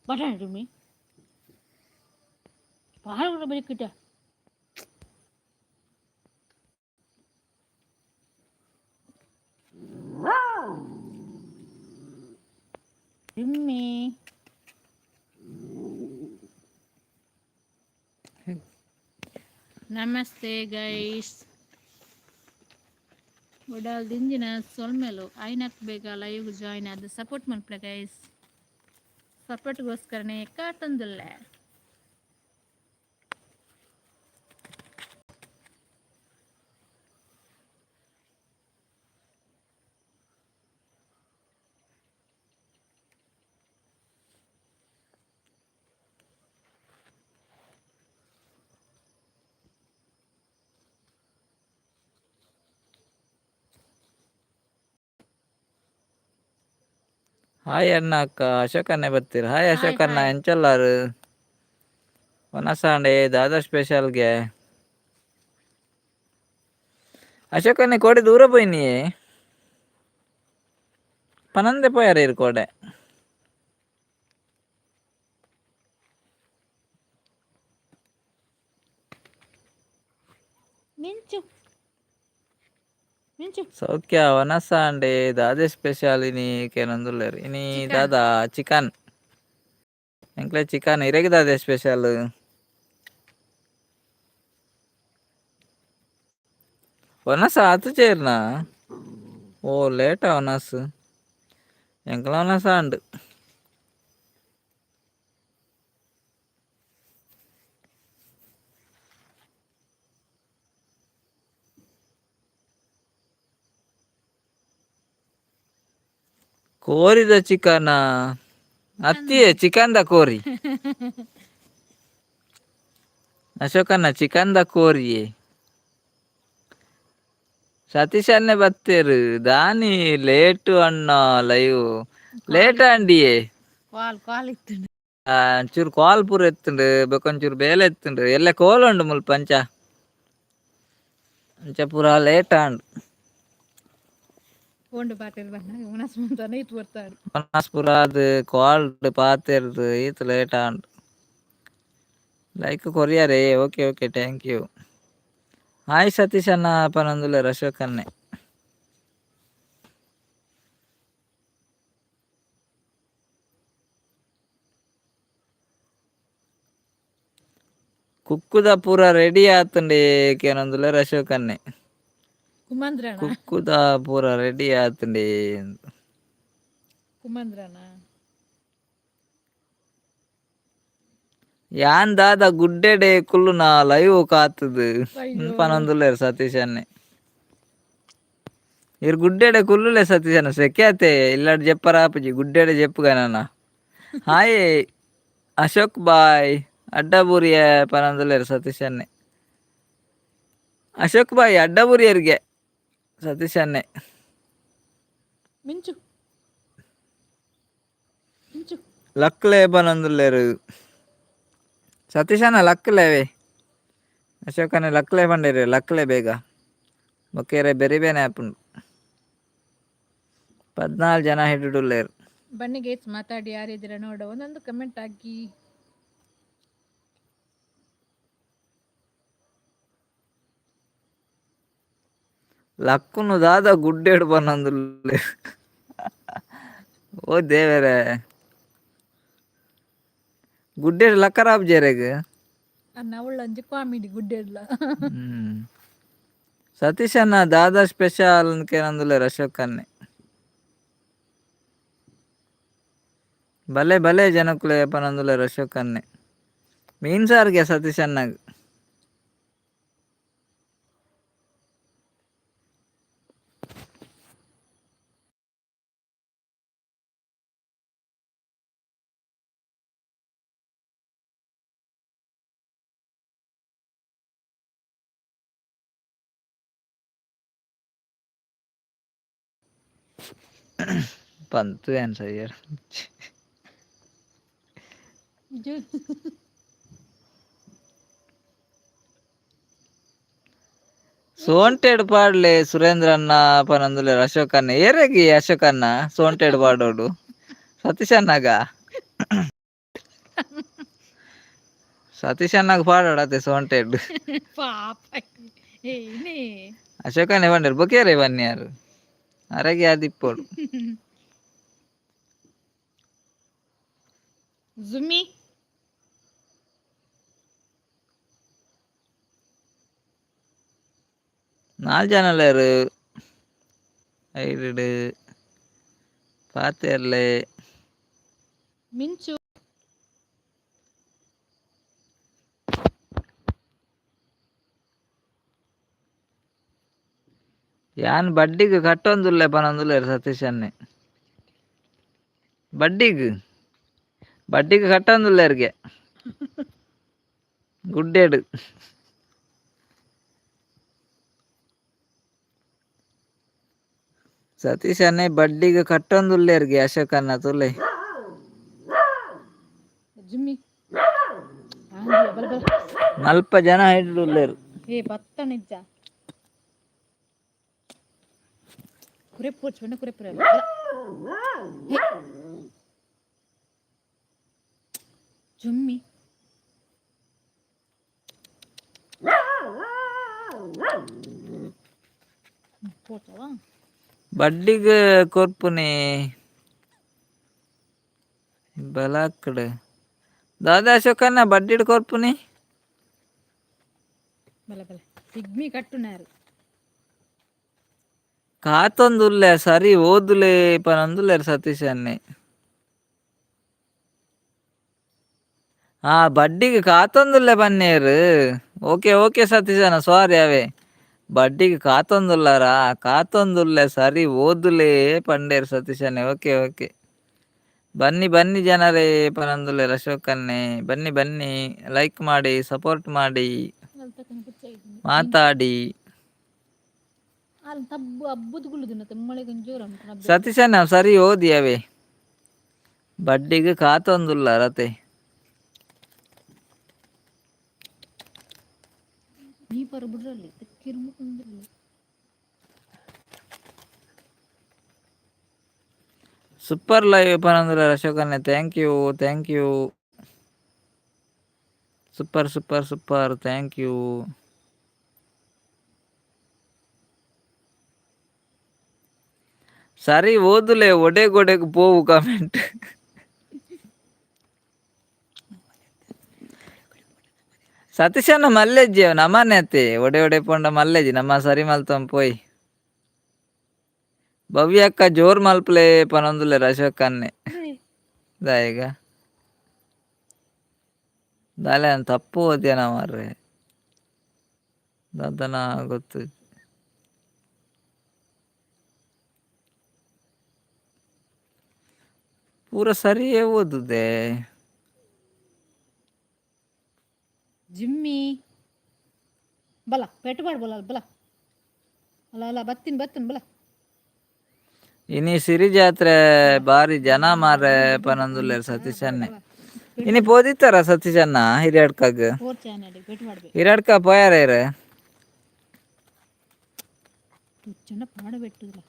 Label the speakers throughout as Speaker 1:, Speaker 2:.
Speaker 1: ಬಟಾಣಿ ತುಮ್ಮಿ ಪಾಲು ಕೂಡ ಬರೀಕಿಟ್ಟ ತಿಮ್ಮಿ ನಮಸ್ತೆ ಗೈಸ್ ಒಡಲ್ ದಿಂಜಿನ ಸೊಲ್ಮೇಲು ಐನಕ್ ಬೇಗ ಲೈವ್ ಜಾಯಿನ್ ಆದ ಸಪೋರ್ಟ್ ಮಾಡ್ಬಿಡ ಗೈಸ್ ಸಪೋರ್ಟ್ಗೋಸ್ಕರನೇ ಕಾಟೊಂದಿಲ್ಲ
Speaker 2: ಹಾಯ್ ಅಣ್ಣ ಅಕ್ಕ ಅಶೋಕನ್ನೇ ಬರ್ತೀರ ಹಾಯ್ ಅಶೋಕಣ್ಣ ಎಂಚಲ್ಲಾರು ಒನಸಾಂಡೆ ದಾದಾ ಸ್ಪೆಷಲ್ಗೆ ಅಶೋಕನ್ನೇ ಕೋಡೆ ದೂರ ಪೋಯ್ನಿಯೇ ಪನಂದೆ ಪೋಯಾರ ಇರು ಕೋಡೆ
Speaker 1: ಮಿಂಚು ಮಿಂಚು
Speaker 2: ಸೌಖ್ಯ ಒನಸಾಂಡೆ ದಾದೆ ಸ್ಪೆಷಲ್ ಇನಿ ಕೇನೊಂದುಲ್ಲೇರು ಇನಿ ದಾದಾ ಚಿಕನ್ ಎಂಕ್ಲೆ ಚಿಕನ್ ಇರೆಗ್ ದಾದೆ ಸ್ಪೆಷಲ್ ಒನಸ ಆತು ಚೇರ್ನ ಓ ಲೇಟಾ ಒನಸ್ ಎಂಕ್ಲ ಒನಸ ಅಂಡ್ ಕೋರಿದ ಚಿಕನ ಅತ್ತಿಯೇ ಚಿಕನ್ ದ ಕೋರಿ ಅಶೋಕಣ್ಣ ಚಿಕನ್ ದ ಕೋರಿಯೇ ಸತೀಶ್ ಅನ್ನೇ ಬತ್ತೇರು ದಾನಿ ಲೇಟು ಅಣ್ಣ ಲೈವ್ ಲೇಟ್ ಅಂಡಿಯೇ
Speaker 1: ಕಾಲ್ ಇತ್ತು
Speaker 2: ಒಂಚೂರು ಕಾಲ್ ಪೂರ ಎತ್ತುಂಡು ಬೇಕೊಂಚೂರು ಬೇಲೆ ಎತ್ತುಂಡು ಎಲ್ಲ ಕೋಲ್ ಉಂಡು ಮುಲ್ಪ ಅಂಚ ಪೂರ ಲೇಟ್ ಆಂಡ್ ಮನಸ್ ಪೂರ ಅದು ಕಾಲ್ ಪಾತೆರ್ದು ಈತ್ ಲೇಟ್ ಆಂಡ್ ಲೈಕ್ ಕೊರಿಯರೇ okay okay thank you hi Satish ಅಣ್ಣ ಪನೊಂದುಲ್ಲೆ ಅಶೋಕನ್ನೇ ಕುಕ್ಕುದ ಪೂರ ರೆಡಿ ಆತುಂಡೆ ಕೇನೊಂದುಲ್ಲೆ ಅಶೋಕನ್ನೇ ಕುಕ್ಕುದ ಪೂರ ರೆಡಿ ಆತುಂಡೆ
Speaker 1: ಕುಮಂದ್ರನ
Speaker 2: ಯಾನ್ ದಾದ ಗುಡ್ಡೆಡೆ ಕುಲ್ಲುನ ಲೈವ್ ಕಾತುದು ಪನೊಂದುಲ್ಲೇರು ಸತೀಶ್ ಅನ್ನೆ ಇರ್ ಗುಡ್ಡೆಡೆ ಕುಲ್ಲುಲೆ ಸತೀಶ್ ಅನ್ನ ಸೆಕ್ಯಾತೆ ಇಲ್ಲಾಡ್ ಜೆಪ್ಪರ ಆಪುಜಿ ಗುಡ್ಡೆಡೆ ಜೆಪ್ಪುಗನನ ಹಾಯ್ ಅಶೋಕ್ ಬಾಯ್ ಅಡ್ಡಬೂರಿಯ ಪನೊಂದುಲ್ಲೇರು ಸತೀಶ್ ಅನ್ನೆ ಅಶೋಕ್ ಬಾಯ್ ಅಡ್ಡಬೂರಿಯರ್ಗೆ ಸತೀಶ್ ಅನ್ನೆ
Speaker 1: ಮಿಂಚು ಮಿಂಚು
Speaker 2: ಲಕ್ಲೆ ಪನೊಂದುಲ್ಲೇರು ಸತೀಶ್ ಅಣ್ಣ ಲಕ್ಲೇವೆ ಅಶೋಕನೇ ಲಕ್ಲೆ ಬಂಡೇರಿ ಲಕ್ಲೆ ಬೇಗ ಬೊಕ್ಕೇರೆ ಬೆರಿಬೇನೆ ಆಪುಂಡು 14 ಜನ ಹಿಡಿಡುಲ್ಲೇರು
Speaker 1: ಬನ್ನಿ ಗೇಟ್ಸ್ ಮಾತಾಡಿ ಯಾರಿದ್ದೀರಾ ನೋಡ ಒಂದೊಂದು ಕಮೆಂಟ್ ಹಾಕಿ
Speaker 2: ಲಕ್ಕುನು ದಾದ ಗುಡ್ಡೆಡು ಪನ್ನೊಂದುಲ್ಲೆ ಓ ದೇವರೇ ಗುಡ್ಡೆಡು ಲಕ್ಕರಾಬ್ ಜೇರೆಗ್
Speaker 1: ನವಳಂಜಿ ಕಾಮಿಡಿ ಗುಡ್ಡೆಡ್ಲ
Speaker 2: ಸತೀಶ್ ಅಣ್ಣ ದಾದಾ ಸ್ಪೆಷಲ್ ಕೇನೊಂದುಲ್ಲೆ ಅಶೋಕನ್ನೇ ಭಲೆ ಭಲೆ ಜನಕ್ಕುಲೆ ಪನೊಂದುಲ್ಲೆ ಅಶೋಕನ್ನೇ ಮೀನ್ ಸಾರ್ಗೆ ಸತೀಶ್ ಅಣ್ಣಗ್ पंतु आंसर यार ಸೋಂಟೆಡ್ ಪಾಡ್ಲೆ ಸುರೇಂದ್ರ ಅಣ್ಣ ಪನಂದುಲೆ ಅಶೋಕ್ ಅಣ್ಣ ಏರೆಗಿ ಅಶೋಕ್ ಅಣ್ಣ ಸೋಂಟೆಡ್ ಪಾಡೋಡು ಸತೀಶ್ ಅಣ್ಣಗ సతీష్ అన్నకు పాడాడు అతే సోంటెడ్
Speaker 1: పాప ಏನೇ
Speaker 2: ಅಶೋಕನೇ ಬಂಡರು ಬೊಕೇರೆ ಬನ್ಯಾರು ಅರಗೆ ಆದಿಪ್ಪೋಡು
Speaker 1: ಜುಮ್ಮಿ
Speaker 2: ನಾಲ್ ಜನಲೇರು ಐಡು ಪಾತೆರ್ಲೆ
Speaker 1: ಮಿಂಚು
Speaker 2: ಯಾನ್ ಬಡ್ಡಿಗೆ ಕಟ್ಟೊಂದುಲ್ಲೆ ಪನೊಂದುಲ್ಲೇರು ಸತೀಶ್ ಅನ್ನೆ ಬಡ್ಡಿಗೆ ಕಟ್ಟೊಂದುಲ್ಲೇರ್ಗೆ ಗುಡ್ಡೇಡು ಸತೀಶ್ ಅನ್ನೆ ಬಡ್ಡಿಗೆ ಕಟ್ಟೊಂದುಲ್ಲೇರ್ಗೆ ಅಶೋಕ್ ಅನ್ನ ತುಲೆ
Speaker 1: ಜುಮ್ಮಿ
Speaker 2: ನಲ್ಪ ಜನ ಹಿಡಿದುಲ್ಲೇರು
Speaker 1: ಏ ಬತ್ತ ನಿಜ ಕುರೆಪ್ಪು ಚೊಣ್ಣ ಕುರೆಪ್ಪು ಜುಮ್ಮಿ పోతావా
Speaker 2: ಬಡ್ಡಿಗೆ ಕೊರ್ಪುನಿ ಬಲಾಕಡೆ ದಾದಾ ಅಶೋಕನ್ನ ಬಡ್ಡಿಡ್ ಕೊರ್ಪುನಿ
Speaker 1: బల బల పిగ్మీ కట్టున్నారు
Speaker 2: ಕಾತೊಂದುಲ್ಲೆ ಸರಿ ಓದುಲೆ ಪನೊಂದುಲ್ಲೇರು ಸತೀಶ್ ಅನ್ನೆ ಬಡ್ಡಿಗೆ ಕಾತೊಂದುಲ್ಲೆ ಬನ್ನೇರು ಓಕೆ ಓಕೆ ಸತೀಶ್ ಅಣ್ಣ ಸಾರಿ ಅವೇ ಬಡ್ಡಿಗೆ ಕಾತೊಂದುಲ್ಲಾರ ಕಾತೊಂದುಲ್ಲೆ ಸರಿ ಓದುಲೆ ಪಂಡೇರು ಸತೀಶ್ ಅನ್ನೆ ಓಕೆ ಓಕೆ ಬನ್ನಿ ಬನ್ನಿ ಜನರೇ ಪನೊಂದುಲ್ಲೇರು ಅಶೋಕ್ ಅನ್ನೆ ಬನ್ನಿ ಬನ್ನಿ ಲೈಕ್ ಮಾಡಿ ಸಪೋರ್ಟ್ ಮಾಡಿ ಮಾತಾಡಿ
Speaker 1: ಅಲ್ಲಿ ತಬ್ಬು ಹಬ್ಬದ ಗುಳ್ಳುದಿನ ಮಳೆ ಜೋರ
Speaker 2: ಸತೀಶ್ ಅಣ್ಣ ಸರಿ ಓದಿ ಅವೇ ಬಡ್ಡಿಗೆ ಕಾತೊಂದುಲ್ಲ ರತೆ
Speaker 1: ನೀ ಪರ ಬಿಡ್ರಲ್ಲಿ ಕಿರ್ಮುಕೊಂದಿಲ್ಲ
Speaker 2: ಸೂಪರ್ ಲೈವ್ ಪನಂದ್ರ ಅಶೋಕನ್ನೇ thank you super super super thank you ಸರಿ ಓದುಲೆ ಒಡೆಗೊಡೆಗೆ ಪೋವು ಕಾಮೆಂಟ್ ಸತೀಶಣ್ಣ ಮಲ್ಲೆಜ್ಜಿ ನಮ್ಮನೆ ಅತ್ತೆ ಒಡೆ ಪೊಂಡ ಮಲ್ಲೆಜ್ಜಿ ನಮ್ಮ ಸರಿ ಮಲ್ತಂ ಪೋಯ್ ಭವ್ಯಕ್ಕ ಜೋರ್ ಮಲ್ಪಲೆ ಪನೊಂದುಲೆ ಅಶೋಕ್ ಅನ್ನೆ ಈಗ ದಾಲೆ ತಪ್ಪು ಓದ್ಯಾನ ಮಾರ್ರೆ ದದನ ಗೊತ್ತು ಪೂರ ಸರಿಯೇ ಓದುದೆ
Speaker 1: ಜಿಮ್ಮಿ ಬಲ ಪೆಟ್ಬಾಡ್ ಬಲ ಬಲ ಅಲ್ಲ ಅಲ್ಲ ಬತ್ತಿನ ಬಲ
Speaker 2: ಇನಿ ಸಿರಿ ಜಾತ್ರೆ ಬಾರಿ ಜನ ಮಾರೆ ಪನಂದುಲ್ಲೇರು ಸತೀಶ್ ಅನ್ನೆ ಇನಿ ಪೋದಿತ್ತಾರ ಸತೀಶ್ ಅಣ್ಣ ಹಿರಿಯಡ್ಕಾಗ ಹಿರಿಯಡ್ಕ ಪೋಯಾರ
Speaker 1: చిన్న పాడబెట్టుదిలా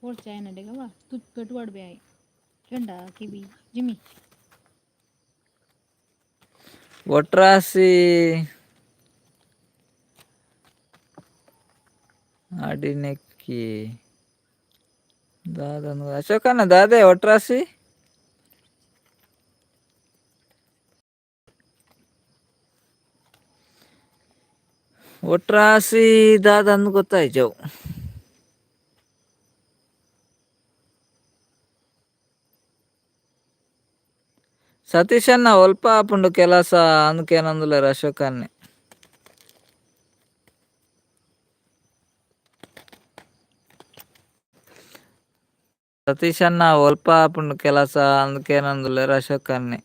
Speaker 1: పోల్ చేయనండి కదా పెట్టుబడి పోయాయి రెండా కివి జిమ్మి
Speaker 2: ಒಟ್ರಾಸಿ ಅಡಿನೆಕ್ಕಿ ದಾದನು ಅಶೋಕನ ದಾದೆ ಒಟ್ರಾಸಿ ಒಟ್ರಾಸಿ ದಾದಂದು ಗೊತ್ತಾಯ್ತು ಸತೀಶನ್ನ ಒಲ್ಪ ಆಪುಂಡು ಕೆಲಸ ಅಂದ್ಕೇನಂದುಲ್ಲೇರು ಅಶೋಕನ್ನೇ ಸತೀಶನ್ನ ಒಲ್ಪ ಆಪುಂಡು ಕೆಲಸ ಅಂದ್ಕೇನಂದುಲ್ಲೇರು ಅಶೋಕನ್ನೇ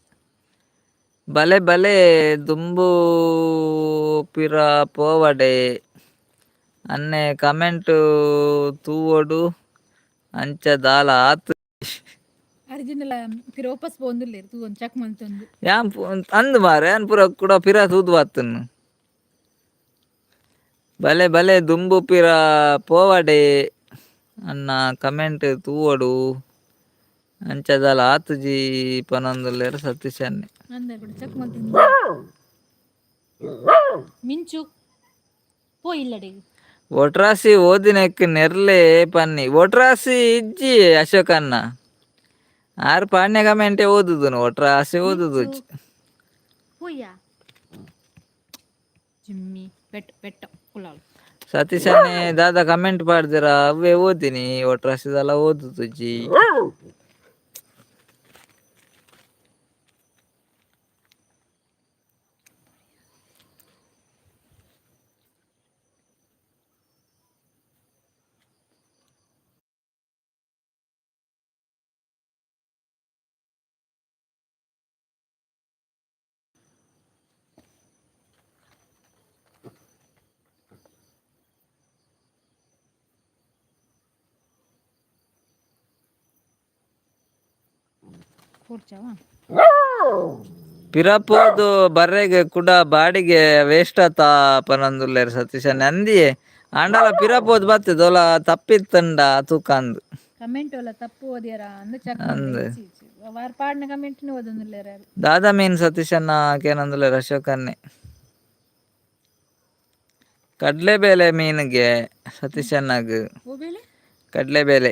Speaker 2: ಬಲೆ ಬಲೆ ದುಂಬು ಪಿರ ಪೋವಡೆ ಅನ್ನೆ ಕಮೆಂಟ್ ತೂವೋಡು ಅಂಚ ದಾಲ ಆತು
Speaker 1: ಅರ್ಜಿನಲ್ಲ ಪಿರ ವಾಪಸ್ ಬಂದಿಲ್ಲ ತೂ ಒಂದು ಚೆಕ್ ಮಂತಂದು
Speaker 2: ಯಾನ್ ಅಂದು ಮಾರೆ ಅನ್ ಪುರ ಕೂಡ ಪಿರ ತೂದು ಆತನು ಬಲೆ ಬಲೆ ದುಂಬು ಪಿರ ಪೋವಡೆ ಅನ್ನ ಕಮೆಂಟ್ ತೂವೋಡು ಅಂಚದಲ್ಲ ಆತುಜಿ ಪನೊಂದುಲ್ಲೆರ್ ಸತೀಶನ್ನೆ.
Speaker 1: ಅಂದೆ ಕೂಡ ಚೆಕ್ ಮಾಡ್ತೀನಿ. ಮಿಂಚು ಪೋ ಇಲ್ಲಡೆ
Speaker 2: ಒಟ್ರಾಸಿ ಓದಿನಕ್ ನೆರ್ಲೆ ಪನ್ನಿ ಒಟ್ರಾಸಿ ಇಜ್ಜಿ ಅಶೋಕನ್ನ ಆರು ಪಾಣ್ಯ ಕಮೆಂಟೆ ಓದುದುನು ಒಟ್ರಾಸಿ ಓದುದು
Speaker 1: ಮಿಂಚು ಪೋಯ್ಯ ಜಿಮ್ಮಿ ಪೆಟ್ ಪೆಟ್ಟ ಕುಲಾಲ್
Speaker 2: ಸತೀಶನ್ನೆ ದಾದ ಕಮೆಂಟ್ ಪಾಡ್ದಿರ ಅವೇ ಓದಿನಿ ಒಟ್ರಾಸಿದೆಲ್ಲ ಓದುದು ಜಿ.
Speaker 1: ಕೂರ್ಚವ
Speaker 2: ಪಿರಪೋದು ಬರ್ರೆಗೆ ಕೂಡ ಬಾಡಿಗೆ ವೇಸ್ಟ್ ಆತ ಪನೊಂದುಲ್ಲೆರ್ ಸತೀಶನ್ನೆ ಅಂದಿಯೇ ಆಂಡಲ ಪಿರಪೋದು ಬತ್ತದೊಲ ತಪ್ಪಿತ್ತಂಡ ತೂಕಂದು
Speaker 1: ಕಮೆಂಟ್ ಎಲ್ಲ ತಪ್ಪು ಓದ್ಯಾರ ಅಂದು ಚೆಕ್
Speaker 2: ಅಂದ್
Speaker 1: ಮಾಡಿ ವಾರ ಪಾಡ್ನ ಕಮೆಂಟ್ನು ಓದೊಂದಿಲ್ಲ ಯಾರು.
Speaker 2: ದಾದಾ ಮೀನ್ ಸತೀಶನ್ನ ಕೇನೊಂದುಲ್ಲೆರ್ ಅಶೋಕನ್ನೆ. ಕಡ್ಲೆಬೇಳೆ ಮೀನಿಗೆ ಸತೀಶನ್ನಗ್
Speaker 1: ಓ ಬೇಳೆ
Speaker 2: ಕಡ್ಲೆಬೇಳೆ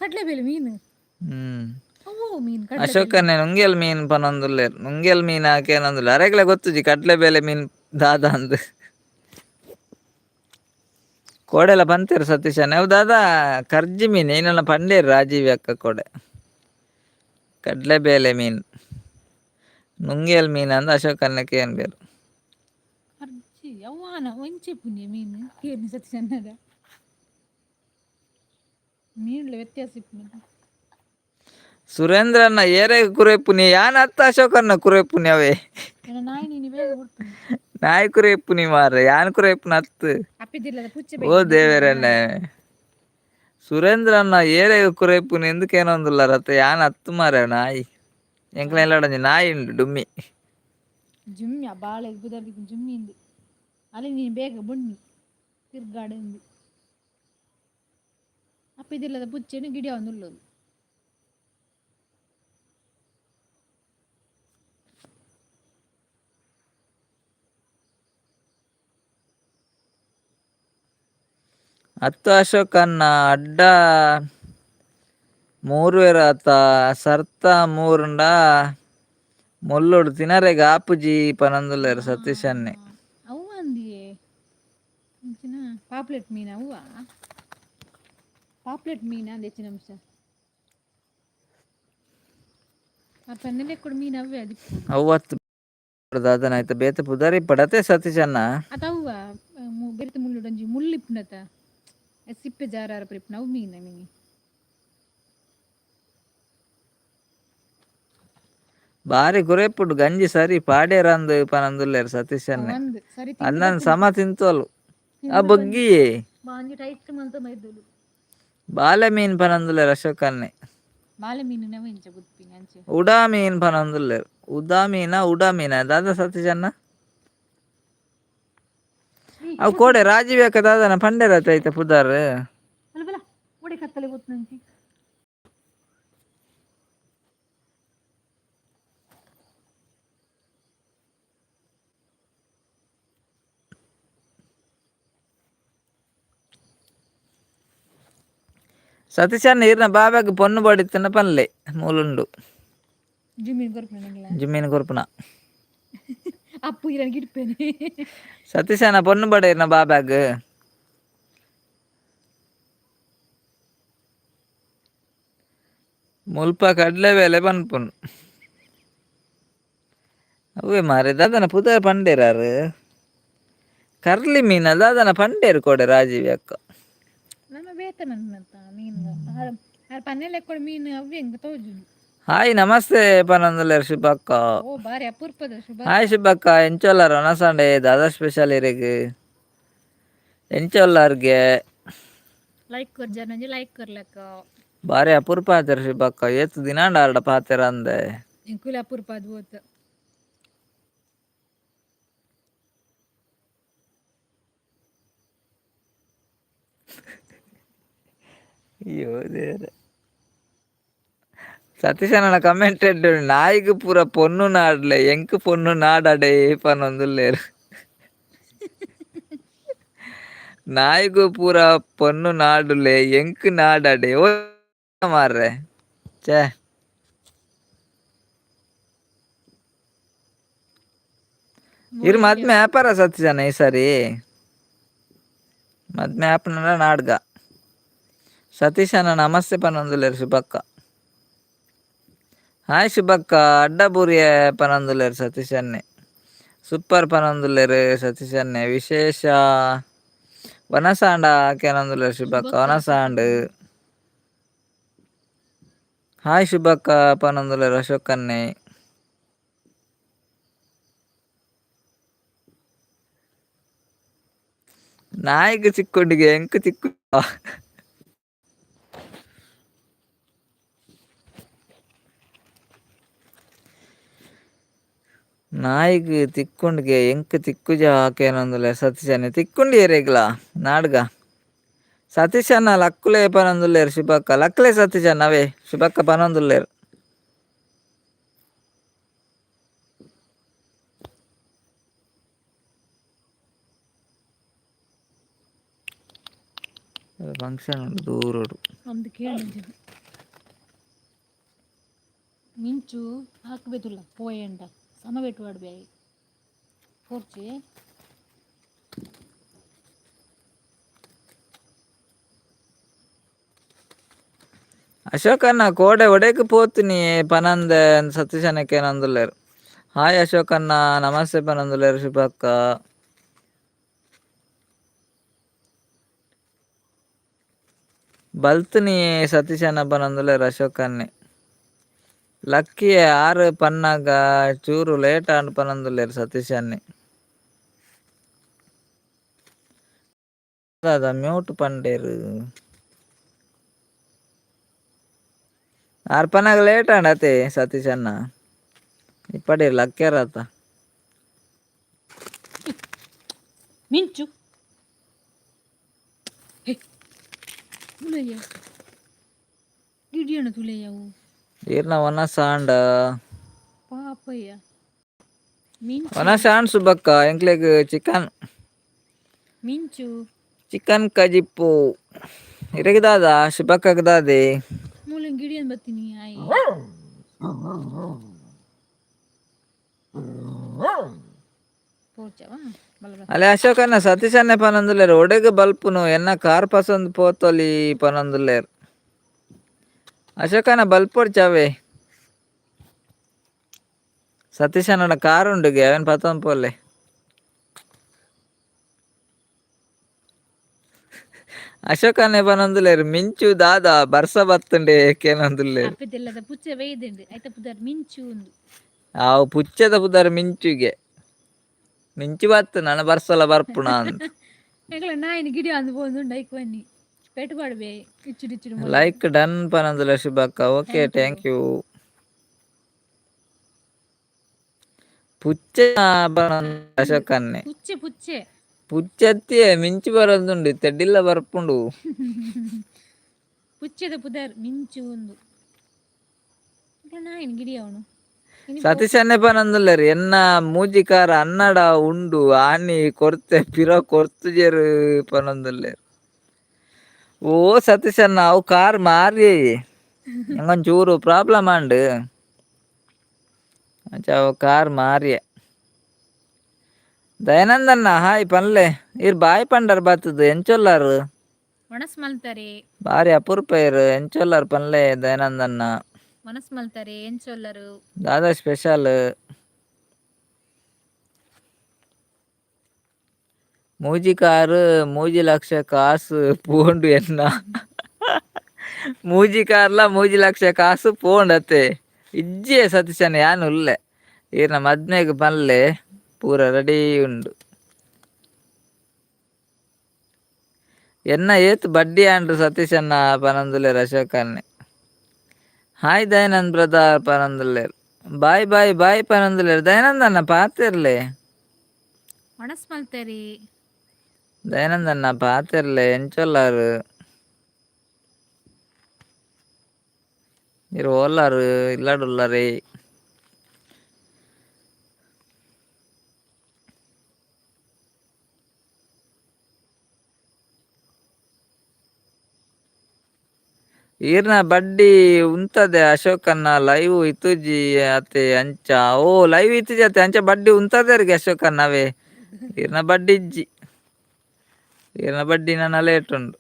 Speaker 1: ಕಡ್ಲೆಬೇಳೆ ಮೀನು
Speaker 2: ಹ್ಮ್
Speaker 1: ಅವು ಮೀನು ಕಡ್ಲೆಬೇಳೆ
Speaker 2: ಅಶೋಕನ್ನೆ ನುಂಗೆಲ್ ಮೀನ್ ಪನೊಂದುಲ್ಲೆರ್ ನುಂಗೆಲ್ ಮೀನ್ ಆಕೇನೊಂದುಲ್ಲೆರ್ ಅರೆಗ್ಲ ಗೊತ್ತುಜಿ ಕಡ್ಲೆಬೇಳೆ ಮೀನ್ ದಾದ ಅಂದ್ ಕೋಡೆಲ ಪಂತೇರು ಸತೀಶನ್ನೆ ಅವು ದಾದ ಕರ್ಜಿ ಮೀನ್ ಏನೆಲ್ಲ ಪಂಡೇರು ರಾಜೀವಿ ಅಕ್ಕ ಕೋಡೆ ಕಡ್ಲೆಬೇಳೆ ಮೀನ್ ನುಂಗೆಲ್ ಮೀನ್ ಅಂದ್ ಅಶೋಕನ್ನೆ ಕೇನ್ ಬೇರು
Speaker 1: ಅರ್ಜಿ ಅವ್ವಾನ ಒಂಚೆ ಪುಣ್ಯ ಮೀನು ಕೇಳಿ ಸತಿ ಚೆನ್ನದ ಮೀನುಲ ವ್ಯತ್ಯಾಸ ಇಪ್ಪುನ
Speaker 2: ಸುರೇಂದ್ರನ್ನ ಏರೆಗ್ ಕುರೆಪುನಿ ಯಾನ್ ಅತ್ತ ಅಶೋಕನ್ನ ಕುರೆಪುನಿ ಅವೇ
Speaker 1: ನಾಯಿ ನೀನು ಬೇಗ ಕೊಡ್ತೀನಿ
Speaker 2: ನಾಯ್ ಕುರೆಪುನಿ ಮಾರ್ರೆ ಯಾನ್ ಕುರೆಪುನ ಅತ್ತು
Speaker 1: ಅಪ್ಪಿದಿಲ್ಲದ ಪುಚ್ಚೆ
Speaker 2: ಓ
Speaker 1: ಬೇಗ
Speaker 2: ದೇವೆರನ್ನೆ ಸುರೇಂದ್ರನ್ನ ಏರೆಗ್ ಕುರೆಪುನಿ ಎಂದುಕೇನೊಂದುಲ್ಲಾರತ್ತ ಯಾನ್ ಅತ್ತು ಮಾರ್ರೆ ನಾಯಿ ಎಂಕ್ಲೆ ಎಲ್ಲಾಡಂಜಿ ನಾಯಿ ಉಂಡು ಡುಮ್ಮಿ
Speaker 1: ಜುಮ್ಮಿ ಆ ಬಾಳೆ ಬುದರ್ದಿ ಜುಮ್ಮಿ ಇಂದು ಅಲ್ಲಿ ನೀನು ಬೇಗ ಬುಣ್ಣಿ ತಿರ್ಗಾಡು ಅಪ್ಪಿದಿಲ್ಲದ ಪುಚ್ಚೆನು ಗಿಡಿಯ ಒಂದು ಉಳ್ಳೋದು
Speaker 2: ಹತ್ತು ಅಶೋಕನ್ನ ಅಡ್ಡ ಮೂರುವೆರ ಆತ ಸರ್ತ ಮೂರುಂಡ ಮೊಲ್ಲೋಡು ತಿನರೆಗ ಆಪುಜಿ ಪನೊಂದುಲ್ಲೆರ್ ಸತೀಶನ್ನೆ.
Speaker 1: ಅವ್ವ ಅಂದಿಯೇ ಪಾಪ್ಲೆಟ್ ಮೀನ ಅವ್ವ ಪಾಪ್ಲೆಟ್ ಮೀನ ಅಂದ ಹೆಚ್ಚಿನ ಅಂಶ ಆ ಪನ್ನಲೆ ಕೂಡ ಮೀನು ಅವೇ ಅದಿಪ್ಪು
Speaker 2: ಅವತ್ತು ದಾದನ ಆಯ್ತು ಬೇತೆ ಪುದಾರಿ ಪಡತೆ ಸತೀಶನ್ನ
Speaker 1: ಅದವ್ವ ಬೆರ್ತ ಮುಳ್ಳುಡಂಜಿ ಮುಳ್ಳಿಪ್ಪುನತ ಸಿಪ್ಪೆ ಜಾರಾರ ಪ್ರಿಪ್ ನವು ಮೀನ ಮಿನಿ
Speaker 2: ಬಾರಿ ಕುರೆಪುಡು ಗಂಜಿ ಸರಿ ಪಾಡ್ಯರಂದು ಪನೊಂದುಲ್ಲೆರ್ ಸತೀಶನ್ನೆ
Speaker 1: ಒಂದು ಸರಿ
Speaker 2: ಅನ್ನನ್ ಸಮ ತಿಂತೋಲು ಆ ಬಗ್ಗಿ
Speaker 1: ಮಾಂಜಿ ಟೈಟ್ ಮಂತ ಮೈದಲು
Speaker 2: ಬಾಲೆ ಮೀನ್ ಪನೊಂದುಲ್ಲೆರ್ ಅಶೋಕನ್ನೆ
Speaker 1: ಬಾಳೆ ಮೀನು ನವ ಇಂಚ ಬುದ್ಪಿನಿ ಅಂಚೆ
Speaker 2: ಉಡಾ ಮೀನ್ ಪನೊಂದುಲ್ಲೆರ್ ಉದಾ ಮೀನ ದಾದ ಸತೀಶನ್ನ ಅವು ಕೋಡೆ ರಾಜೀವ್ ಅಕ್ಕ ದಾದನ ಪಂಡೆರತ ಐತೆ ಪುದಾರ್
Speaker 1: ಅಲ್ಲ ಬಲ ಒಡೆ ಕತ್ತಲೆ ಗೊತ್ತು ನಂಚಿ
Speaker 2: ಸತೀಶನ್ನ ಈರ್ನ ಬಾಬ್ಯಾಗ್ ಪೊನ್ನು ಬಡಿತ್ತನ ಪನ್ಲೆ ಮೂಲುಂಡು
Speaker 1: ಜಿಮ್ಮಿನ ಕೊರ್ಪುನ
Speaker 2: ಜಿಮ್ಮಿನ ಕೊರ್ಪುನ
Speaker 1: ಅಪ್ಪು ಇರನ್ ಗಿಡ್ಪೇನೆ
Speaker 2: ಸತೀಶನ ಪೊನ್ನು ಬಡ ಇರ್ನ ಬಾಬ್ಯಾಗ್ ಮುಲ್ಪ ಕಡ್ಲೆಬೇಳೆ ಪನ್ಪುನ್ ಅವೇ ಮಾರೆ ದಾದನ ಪುದಾರ್ ಪಂಡೇರಾರು ಕರ್ಲಿ ಮೀನ ದಾದನ ಪಂಡೇರು ಕೊಡೆ ರಾಜೀವಿ ಅಕ್ಕ
Speaker 1: ನಮ್ಮ ಬೇತೆ ಮನ್ಮಂತ ಮೀನು ಪನ್ನೆಲೆ ಕೂಡ ಮೀನು ಅವೇ ಹೆಂಗ ತೋಜು
Speaker 2: ಹಾಯ್ ನಮಸ್ತೆ ಪನೊಂದುಲ್ಲೆರ್ ಶುಭಕ್ಕ
Speaker 1: ಓ ಬಾರಿ ಅಪೂರ್ಪದ ಶುಭ
Speaker 2: ಹಾಯ್ ಶುಭಕ್ಕ ಎಂಚೋಲ್ಲಾರ ಒನಸಂಡೆ ದಾದಾ ಸ್ಪೆಷಲ್ ಇರೆಗ್ ಎಂಚೋಲ್ಲಾರ್ಗೆ
Speaker 1: ಲೈಕ್ ಕೊರ್ ಜನಂಜಿ ಲೈಕ್ ಕೊರ್ಲಕ್ಕ
Speaker 2: ಬಾರಿ ಅಪೂರ್ಪ ಆತರ ಶುಭಕ್ಕ ಏತ್ ದಿನಾಂಡ ಆರ್ಡ ಪಾತೆರ ಅಂದೆ
Speaker 1: ಎಂಕುಲೆ ಅಪೂರ್ಪ ಅದು ಹೋತ
Speaker 2: ಅಯ್ಯೋ ದೇವ್ರೆ ಸತೀಶ್ ಅಣ್ಣ ಕಮೆಂಟ್ ನಾಯಿಗೆ ಪೂರ ಪೊನ್ನು ನಾಡ್ಲೆ ಎಂಕ್ ಪೊನ್ನು ನಾಡಡೆ ಪನ್ನೊಂದುಲ್ಲೇರು ನಾಯಿಗೂ ಪೂರ ಪೊನ್ನು ನಾಡುಲೆ ಎಂಕ್ ನಾಡಡೆ ಓ ಮಾರ್ರೆ ಛೇ ಇರ್ ಮದ್ಮೆ ವ್ಯಾಪಾರ ಸತೀಶ್ ಅಣ್ಣ ಈ ಸರಿ ಮದ್ಮೆ ಆಪನ ನಾಡ್ಗ ಸತೀಶ್ ಅಣ್ಣ ನಮಸ್ತೆ ಪನ್ನೊಂದುಲ್ಲೇರು ಶುಭಕ್ಕ ಹಾಯ್ ಶುಭಕ್ಕ ಅಡ್ಡಬೂರಿಯ ಪನಂದುಲೇರು ಸತೀಶ್ ಅನ್ನೆ ಸೂಪರ್ ಪನಂದುಲೇರು ಸತೀಶ್ ಅನ್ನೆ ವಿಶೇಷ ವನಸಾಂಡ ಕೇನಂದುಲೇರು ಶುಭಕ್ಕ ವನಸಾಂಡ್ ಹಾಯ್ ಶುಭಕ್ಕ ಪನಂದುಲೇರು ಅಶೋಕ್ ಅನ್ನೆ ನಾಯಿಗೆ ಚಿಕ್ಕೊಂಡಿಗೆ ಎಂಕ್ ಚಿಕ್ಕು ನಾಯಿಗೆ ತಿಕ್ಕೊಂಡ್ಗೆ ಎಂಕ್ ತಿಕ್ಕುಜ ಹಾಕೇನೊಂದುಲೆ ಸತೀಶ್ ಅನ್ನ ತಿಕ್ಕೊಂಡಿ ರೇಗ್ಲ ನಾಡ್ಗ ಸತೀಶ್ ಅನ್ನ ಲಕ್ಕುಲೆ ಪನೊಂದುಲ್ಲೇರು ಶುಭಕ್ಕ ಲಕ್ಕಲೆ ಸತೀಶ್ ಅನ್ನ ಅವೇ ಶುಭಕ್ಕ ಪನೊಂದುಲ್ಲೇರು ಫಂಕ್ಷನ್ ಉಂಟು ದೂರೋಡು
Speaker 1: ಒಂದು ಕೇಳಿದ್ರು ಮಿಂಚು ಹಾಕಬೇಕಿಲ್ಲ ಪೋಯಂಡ ಸಮಬೇಟು ಆಡ್ಬೇ ಪೋರ್ಚಿ
Speaker 2: ಅಶೋಕ್ ಅಣ್ಣ ಕೋಡೆ ಒಡೆಕ್ ಪೋತೀನಿ ಪನಂದ ಸತೀಶ್ ಅನ್ನಕ್ಕೆ ಏನಂದುಲ್ಲೇರು ಹಾಯ್ ಅಶೋಕ್ ಅಣ್ಣ ನಮಸ್ತೆ ಪನಂದುಲ್ಲೇರು ಶುಭಕ್ಕ ಬಲ್ತನಿ ಸತೀಶ್ ಅಣ್ಣ ಪನಂದುಲ್ಲೇರು ಅಶೋಕ್ ಅನ್ನೆ ಲಕ್ಕಿ ಆರು ಪನ್ನಾಗ ಚೂರು ಲೇಟ್ ಆಂಡ್ ಪನಂದುಲ್ಲೇರು ಸತೀಶ್ ಅನ್ನೆ ಅದ ಮ್ಯೂಟ್ ಪಂಡೇರು ಆರು ಪನ್ನಾಗ ಲೇಟ್ ಆಂಡ್ ಅತೆ ಸತೀಶ್ ಅಣ್ಣ ಇಪ್ಪಡಿ ಲಕ್ಕ್ಯಾರತ
Speaker 1: ಮಿಂಚು ತುಳೆಯ ಗಿಡಿಯಣ ತುಳೆಯವು
Speaker 2: ಈರ್ನ ವನಸಾಂಡ
Speaker 1: ಪಾಪಯ್ಯ ಮಿಂಚು
Speaker 2: ವನಸಾಂಡ್ ಸುಬ್ಬಕ್ಕ ಎಂಕ್ಲೆಗ್ ಚಿಕನ್
Speaker 1: ಮಿಂಚು
Speaker 2: ಚಿಕನ್ ಕಜಿಪ್ಪು ಇರಗಿದಾದ ಶುಭಕ್ಕಗದಾದೆ
Speaker 1: ಮೂಲೆ ಗಿಡಿಯನ್ ಬತ್ತೀನಿ ಆಯ್ ಪೋಚವಾ
Speaker 2: ಅಲೆ ಅಶೋಕ್ ಅಣ್ಣ ಸತೀಶ್ ಅಣ್ಣ ಪನಂದುಲ್ಲೇರು ಒಡೆಗ್ ಬಲ್ಪುನು ಎನ್ನ ಕಾರ್ ಪಸಂದ್ ಪೋತೊಲಿ ಪನಂದುಲ್ಲೇರು ಅಶೋಕ್ ಅಣ್ಣ ಬಲ್ಪೊಡ್ಚಾವೆ ಸತೀಶ್ ಅಣ್ಣ ಕಾರ್ ಉಂಡುಗೆ ಅವನ್ ಪತೊಂದು ಪೋಲೆ ಅಶೋಕ್ ಅಣ್ಣ ಪನಂದುಲ್ಲೇರು ಮಿಂಚು ದಾದ ಬರ್ಸ ಬತ್ತುಂಡೆ ಕೇನಂದುಲ್ಲೇರು
Speaker 1: ಅಪ್ಪದೆಲ್ಲದ ಪುಚ್ಚ ಬೇಯ್ದಂಡು ಆಯ್ತ ಪುದರ್ ಮಿಂಚು ಉಂದು
Speaker 2: ಅವು ಪುಚ್ಚದ ಪುದರ್ ಮಿಂಚುಗೆ ಮಿಂಚು ಬತ್ತು ನನ್ನ ಬರ್ಸಲ ಬರ್ಪುಣ ಅಂತ
Speaker 1: ಎಗ್ಲ ನಾಯಿನ ಗಿಡಿ ಅಂದು ಪೋಂದುಂಡು ಐಕ್ ಬನ್ನಿ ಪೆಟ್ಪಾಡ್ಬೇ ಇಚ್ಚುಡು ಇಚ್ಚುಡು
Speaker 2: ಲೈಕ್ ಡನ್ ಪನಂದುಲ್ಲೇರು ಶುಭಕ್ಕ ಓಕೆ ಥ್ಯಾಂಕ್ ಯು ಪುಚ್ಚ ಅಶೋಕ್ ಅನ್ನೆ
Speaker 1: ಪುಚ್ಚೆ ಪುಚ್ಚೆ
Speaker 2: ಪುಚ್ಚತ್ತಿಯೇ ಮಿಂಚು ಬರೋದುಂಡು ತೆಡ್ಡಿಲ್ಲ ಬರ್ಪುಂಡು
Speaker 1: ಪುಚ್ಚದ ಪುದರ್ ಮಿಂಚು ಉಂದು ನಾಯಿನ ಗಿಡಿ ಅವನು
Speaker 2: ಸತೀಶ್ ಅನ್ನೆ ಪನಂದುಲ್ಲೇರು ಎನ್ನ ಮೂಜಿಕಾರ ಅನ್ನಡ ಉಂಡು ಆನಿ ಕೊರ್ತೆ ಪಿರೋ ಕೊರ್ತುಜೇರು ಪನಂದುಲ್ಲೇರು ಓ ಸತೀಶ್ ಅಣ್ಣ ಅವು ಕಾರ್ ಮಾರಿ ಎಂಗೊಂಚೂರು ಪ್ರಾಬ್ಲಮ್ ಆಂಡ್ ಅವು ಕಾರ್ ಮಾರಿಯೆ ದಯಾನಂದಣ್ಣ ಹಾಯ್ ಪನ್ಲೆ ಇರ್ ಬಾಯ್ ಪಂಡರ್ ಬತ್ತದು ಎಂಚೊಲ್ಲಾರು
Speaker 1: ಮನಸ್ ಮಲ್ತಾರೆ
Speaker 2: ಬಾರಿ ಅಪರೂಪ ಇರು ಎಂಚೊಲ್ಲಾರು ಪನ್ಲೆ ದಯಾನಂದಣ್ಣ
Speaker 1: ಮನಸ್ ಮಲ್ತಾರೆ ಎಂಚೊಲ್ಲರು
Speaker 2: ದಾದಾ ಸ್ಪೆಷಲ್ ಮೂಜಿ ಕಾರು ಮೂಜಿ ಲಕ್ಷ ಕಾಸು ಪೋಂಡು ಎನ್ನ ಮೂಜಿ ಕಾರ್ಲ ಮೂಜಿ ಲಕ್ಷ ಕಾಸು ಪೋಂಡತೆ ಇಜ್ಜೆ ಸತೀಶನ ಯಾನು ಉಲ್ಲೆ ಈರ್ನ ಮದ್ಮೆಗ್ ಪನ್ಲೆ ಪೂರ ರೆಡಿ ಉಂಡು ಎನ್ನ ಏತ್ ಬಡ್ಡಿ ಆಂಡ್ರು ಸತೀಶನ್ನ ಪನಂದುಲ್ಲೇರು ಅಶೋಕ್ ಅನ್ನೆ ಹಾಯ್ ದಯಾನಂದ್ ಬ್ರದರ್ ಪನಂದುಲ್ಲೇರು ಬಾಯ್ ಬಾಯ್ ಬಾಯ್ ಪನಂದುಲ್ಲೇರು ದಯಾನಂದ್ ಅಣ್ಣ ಪಾತಿರ್ಲೆ
Speaker 1: ಮನಸ್ ಮಲ್ತಾರೆ
Speaker 2: ದಯಾನಂದ್ ಅಣ್ಣ ಪಾತಿರ್ಲೆ ಎಂಚೊಲ್ಲಾರು ಇರು ಓಲಾರು ಇಲ್ಲಾಡುಲ್ಲಾರಿ. ಈರ್ನ ಬಡ್ಡಿ ಉಂತದೆ ಅಶೋಕನ್ನ ಲೈವ್ ಇತ್ತುಜಿ ಅತೆ ಅಂಚ ಓ ಲೈವ್ ಇತ್ತುಜಿ ಅತೆ ಅಂಚ ಬಡ್ಡಿ ಉಂತದೆರ್ಗೆ ಅಶೋಕನ್ನವೇ ಈರ್ನ ಬಡ್ಡಿ ಇಜ್ಜಿ ಈರ್ನ ಬಡ್ಡಿ ನನ್ನ ಲೇಟ್ ಉಂಡು.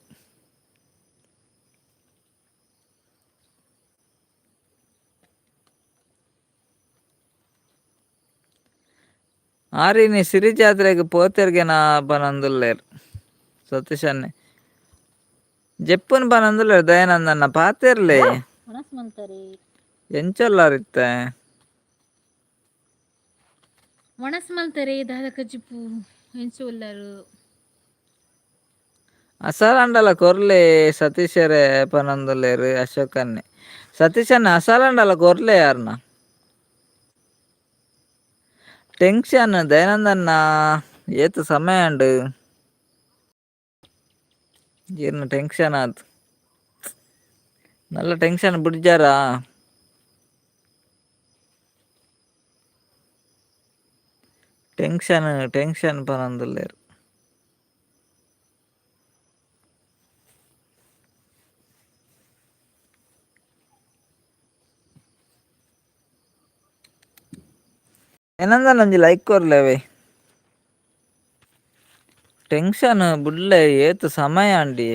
Speaker 2: ಆರಿನಿ ಸಿರಿ ಜಾತ್ರೆಗೆ ಪೋತೆರ್ಗೆನ ಬನಂದುಲ್ಲೇರು ಸತೀಶನ್ನೆ ಜೆಪ್ಪುನ್ ಬನಂದುಲ್ಲೇರು ದಯಾನಂದನ್ನ ಪಾತೆರ್ಲೆ
Speaker 1: ಮನಸ್ಮಂತರಿ
Speaker 2: ಎಂಚಲ್ಲಾರಿತ್ತೆ
Speaker 1: ಮನಸ್ಮಲ್ತರೆ ದಾದ ಕಜಿಪು ಹೆಂಚು ಉಲ್ಲರು
Speaker 2: ಅಸಾಲಂಡಲ ಕೊರ್ಲೆ ಸತೀಶರೇ ಪನಂದುಲ್ಲೇರು ಅಶೋಕನ್ನೆ ಸತೀಶನ್ನ ಅಸಾಲಂಡಲ ಕೊರ್ಲೆ ಯಾರನ್ನ ಟೆನ್ಷನ್ ದಯಾನಂದನ್ನ ಏತು ಸಮಯ ಉಂಡು ಈರ್ನ ಟೆನ್ಷನ್ ಆತು ನಲ್ಲ ಟೆನ್ಷನ್ ಬಿಡ್ಜಾರಾ ಟೆನ್ಷನ್ ಪನಂದುಲ್ಲೇರು. ಏನಂದ ಒಂಜಿ ಲೈಕ್ ಕೊರ್ಲೇವೆ ಟೆನ್ಷನ್ ಬುಡ್ಲೆ ಏತು ಸಮಯ ಅಂಡಿ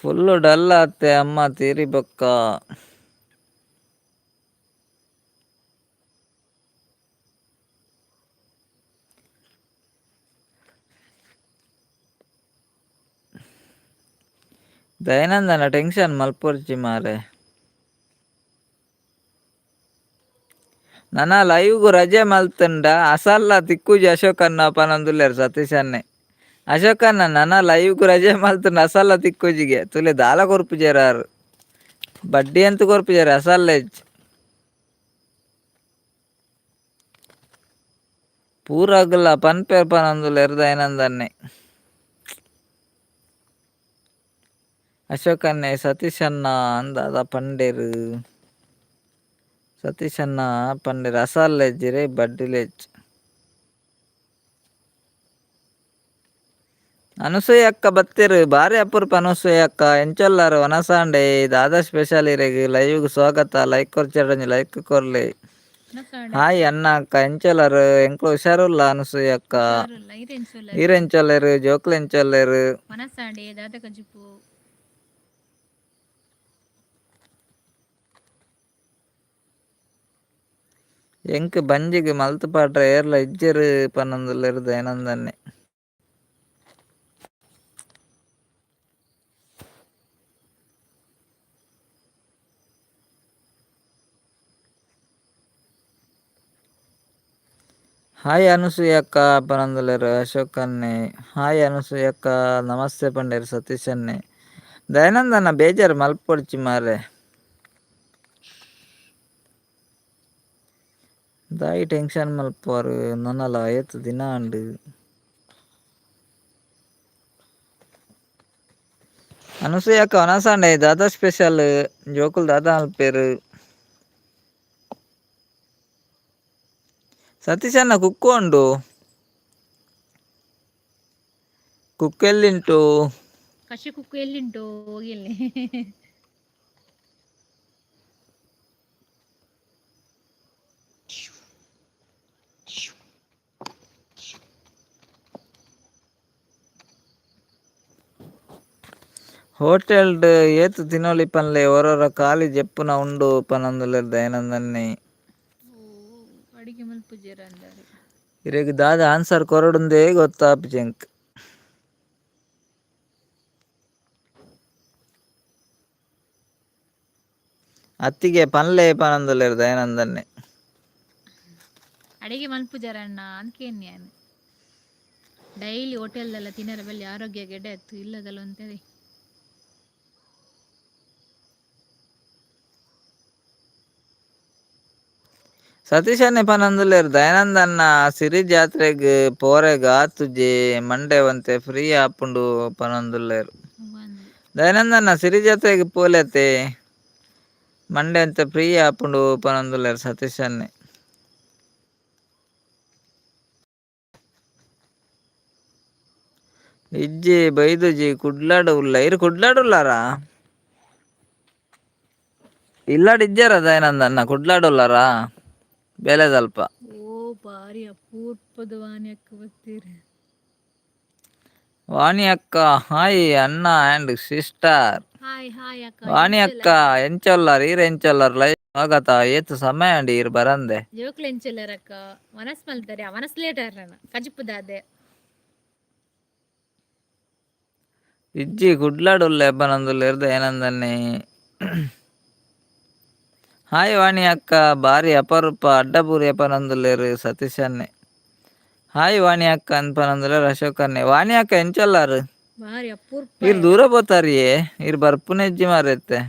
Speaker 2: ಫುಲ್ಲು ಡಲ್ ಆತೆ ಅಮ್ಮ ತೀರಿ ಬೊಕ್ಕ ದಯಾನಂದನ ಟೆನ್ಷನ್ ಮಲ್ಪೊರ್ಚಿ ಮಾರೆ. ನನ್ನ ಲೈವ್ಗೂ ರಜೆ ಮಲ್ತುಂಡ ಅಸಲ್ಲ ತಿಕ್ಕುಜಿ ಅಶೋಕನ್ನ ಪನಂದುಲ್ಲೇರು ಸತೀಶನ್ನೆ ಅಶೋಕನ್ನ ನನ್ನ ಲೈವ್ಗೂ ರಜೆ ಮಲ್ತುಂಡ ಅಸಲ್ಲ ತಿಕ್ಕುಜಿಗೆ ತುಲೆ ದಾಲ ಕೊರ್ಪುಜೆರಾರು ಬಡ್ಡಿ ಎಂತ ಕೊರ್ಪುಜೆರ್ ಅಸಲ್ಲೆಜ್ ಪೂರಗ್ಲ ಪನ್ಪೇರ್ ಪನಂದುಲ್ಲೇರು ದಯಾನಂದನ್ನೆ ಅಶೋಕನ್ನೆ ಸತೀಶನ್ನ ಅಂದಾದ ಪಂಡೇರು ಸತೀಶನ್ನ ಪಂಡೇರು ಅಸಲ್ಲೆಜ್ಜಿರೆ ಬಡ್ಡಿಲೆಜ್. ಅನಸೂಯ ಅಕ್ಕ ಬತ್ತಿರು ಬಾರಿ ಅಪೂರ್ಪ ಅನಸೂಯ ಅಕ್ಕ ಎಂಚೊಲ್ಲಾರು ಒನಸಾಂಡೆ ದಾದಾ ಸ್ಪೆಷಲ್ ಇರೆಗ್ ಲೈವ್ಗೆ ಸ್ವಾಗತ ಲೈಕ್ ಕೊರ್ಚಾಡಂಜಿ ಲೈಕ್ ಕೊರ್ಲಿ. ಹಾಯ್ ಅನ್ನ ಅಕ್ಕ ಎಂಚೊಲ್ಲರು ಎಂಕ್ಲು ಹುಷಾರುಲ್ಲ ಅನಸೂಯ ಅಕ್ಕ ಈರೆಂಚೊಲ್ಲೇರು ಜೋಕ್ಲು ಎಂಚೊಲ್ಲೇರು
Speaker 1: ಮನಸ್ಸಾಂಡೆ ದಾದ ಕಜಿಪು
Speaker 2: ಎಂಕ್ ಬಂಜಿಗೆ ಮಲ್ತು ಪಾಡ್ರೆ ಏರ್ಲ ಇಜ್ಜೆರು ಪನಂದುಲ್ಲೇರು ದಯಾನಂದನ್ನೆ. ಹಾಯ್ ಅನಸೂಯ ಅಕ್ಕ ಪನಂದುಲ್ಲೇರು ಅಶೋಕನ್ನೆ ಹಾಯ್ ಅನಸೂಯ ಅಕ್ಕ ನಮಸ್ತೆ ಪಂಡೇರು ಸತೀಶನ್ನೆ ದಯಾನಂದನ ಬೇಜಾರು ಮಲ್ಪೊಡ್ಚಿ ಮಾರೆ ದಾಯಿ ಟೆನ್ಷನ್ ಮಲ್ಪುವಾರು ನನ್ನಲ ಏತು ದಿನ ಉಂಡು. ಅನಸೂಯ ಅಕ್ಕ ಒನಸಾಂಡೆ ದಾದಾ ಸ್ಪೆಷಲ್ ಜೋಕುಲು ದಾದಾ ಮಲ್ಪೇರು. ಸತೀಶನ್ನ ಕುಕ್ಕು ಉಂಡು ಕುಕ್ಕು ಎಲ್ಲಿಂಟು
Speaker 1: ಕಶೆ ಕುಕ್ಕು ಎಲ್ಲಿಂಟು ಹೋಗಿಲ್ಲಿ
Speaker 2: ಹೋಟೆಲ್ಡ್ ಏತು ತಿನ್ನೋಲಿ ಪನ್ಲೆ ಒರೊರ ಖಾಲಿ ಜೆಪ್ಪುನ ಉಂಡು ಪನಂದುಲ್ಲೇರು ದಯಾನಂದನ್ನೆ
Speaker 1: ಅಡಿಗೆ ಮಲ್ಪುಜೆರ ಅಂದಾರೆ
Speaker 2: ಇರೆಗ್ ದಾದ ಆನ್ಸರ್ ಕೊರಡುಂದೇ ಗೊತ್ತಾಪುಜೆಂಕ್. ಅತ್ತಿಗೆ ಪನ್ಲೆ ಪನಂದುಲ್ಲೇರು ದಯಾನಂದನ್ನೆ
Speaker 1: ಅಡಿಗೆ ಮಲ್ಪುಜರ ಅಣ್ಣ ಅನ್ಕೇನ್ಯಾನು ಡೈಲಿ ಹೋಟೆಲ್ದೆಲ್ಲ ತಿನ್ನರ ಬಲ್ಲಿ ಆರೋಗ್ಯ ಗೆಡೆ ಆಯ್ತು ಇಲ್ಲದಲ್ಲ ಅಂತೇಳಿ
Speaker 2: ಸತೀಶ್ ಅಣ್ಣೆ ಪನಂದುಲ್ಲೇರು ದಯಾನಂದ ಅನ್ನ ಸಿರಿ ಜಾತ್ರೆಗ್ ಪೋರೆಗ್ ಆತುಜಿ ಮಂಡೆ ಒಂತೆ ಫ್ರೀ ಆಪುಂಡು ಪನಂದುಲ್ಲೇರು.
Speaker 1: ಒಂದು
Speaker 2: ದಯಾನಂದ ಅನ್ನ ಸಿರಿ ಜಾತ್ರೆಗ್ ಪೋಲೆತೆ ಮಂಡೆ ಅಂತೆ ಫ್ರೀ ಆಪುಂಡು ಪನಂದುಲ್ಲೇರು ಸತೀಶ್ ಅಣ್ಣೆ. ಇಜ್ಜಿ ಬೈದುಜಿ ಕುಡ್ಲಾಡ್ ಉಲ್ಲ ಇರು ಕುಡ್ಲಾಡ್ ಉಲ್ಲಾರ ಇಲ್ಲಾಡ್ ಇಜ್ಜಾರ ದಯಾನಂದ ಅನ್ನ ಕುಡ್ಲಾಡ್ ಉಲ್ಲಾರ ಬೇಲೆದಲ್ಪ.
Speaker 1: ಓ ಬಾರಿ ಅಪೂರ್ವದ ವಾಣಿ ಅಕ್ಕ ಬರ್ತೀರಿ.
Speaker 2: ವಾಣಿ ಅಕ್ಕ ಹಾಯ್ ಅಣ್ಣ ಆ್ಯಂಡ್ ಸಿಸ್ಟರ್.
Speaker 1: ಹಾಯ್ ಹಾಯ್ ಅಕ್ಕ
Speaker 2: ವಾಣಿ ಅಕ್ಕ ಎಂಚೊಲ್ಲಾರ್ ಈರ್ ಎಂಚೊಲ್ಲಾರ್ ಲೈವ್ ಆಗತ ಏತು ಸಮಯ ಅಂಡಿ ಈರ್ ಬರಂದೆ
Speaker 1: ಜೋಕ್ಲು ಎಂಚೆಲ್ಲರಕ್ಕ ಮನಸ್ ಮಲ್ತಾರೆ ಮನಸ್ ಲೇಟರ್ ಕಜಿಪುದಾದೆ
Speaker 2: ಇಜ್ಜಿ ಕುಡ್ಲಾಡ್ ಉಲ್ಲೆ ಪನಂದುಲ್ಲೇರು ದಯಾನಂದನ್ನೇ. ಹಾಯ್ ವಾಣಿ ಅಕ್ಕ ಬಾರಿ ಅಪರೂಪ ಅಡ್ಡಪೂರಿ ಪನಂದುಲ್ಲೇರು ಸತೀಶ್ ಅಣ್ಣೆ. ಹಾಯ್ ವಾಣಿ ಅಕ್ಕ ಅನ್ಪನಂದುಲ್ಲೇರು ಅಶೋಕ್ ಅಣ್ಣೆ. ವಾಣಿ ಅಕ್ಕ ಎಂಚೊಲ್ಲಾರು
Speaker 1: ಬಾರಿ ಅಪೂರ್ವ
Speaker 2: ಇರ್ ದೂರ పోతాರಿಯೇ ಇರ್ ಬರ್ಪುನೆ ಇಜ್ಜಿ ಮಾರೆತ್ತೆ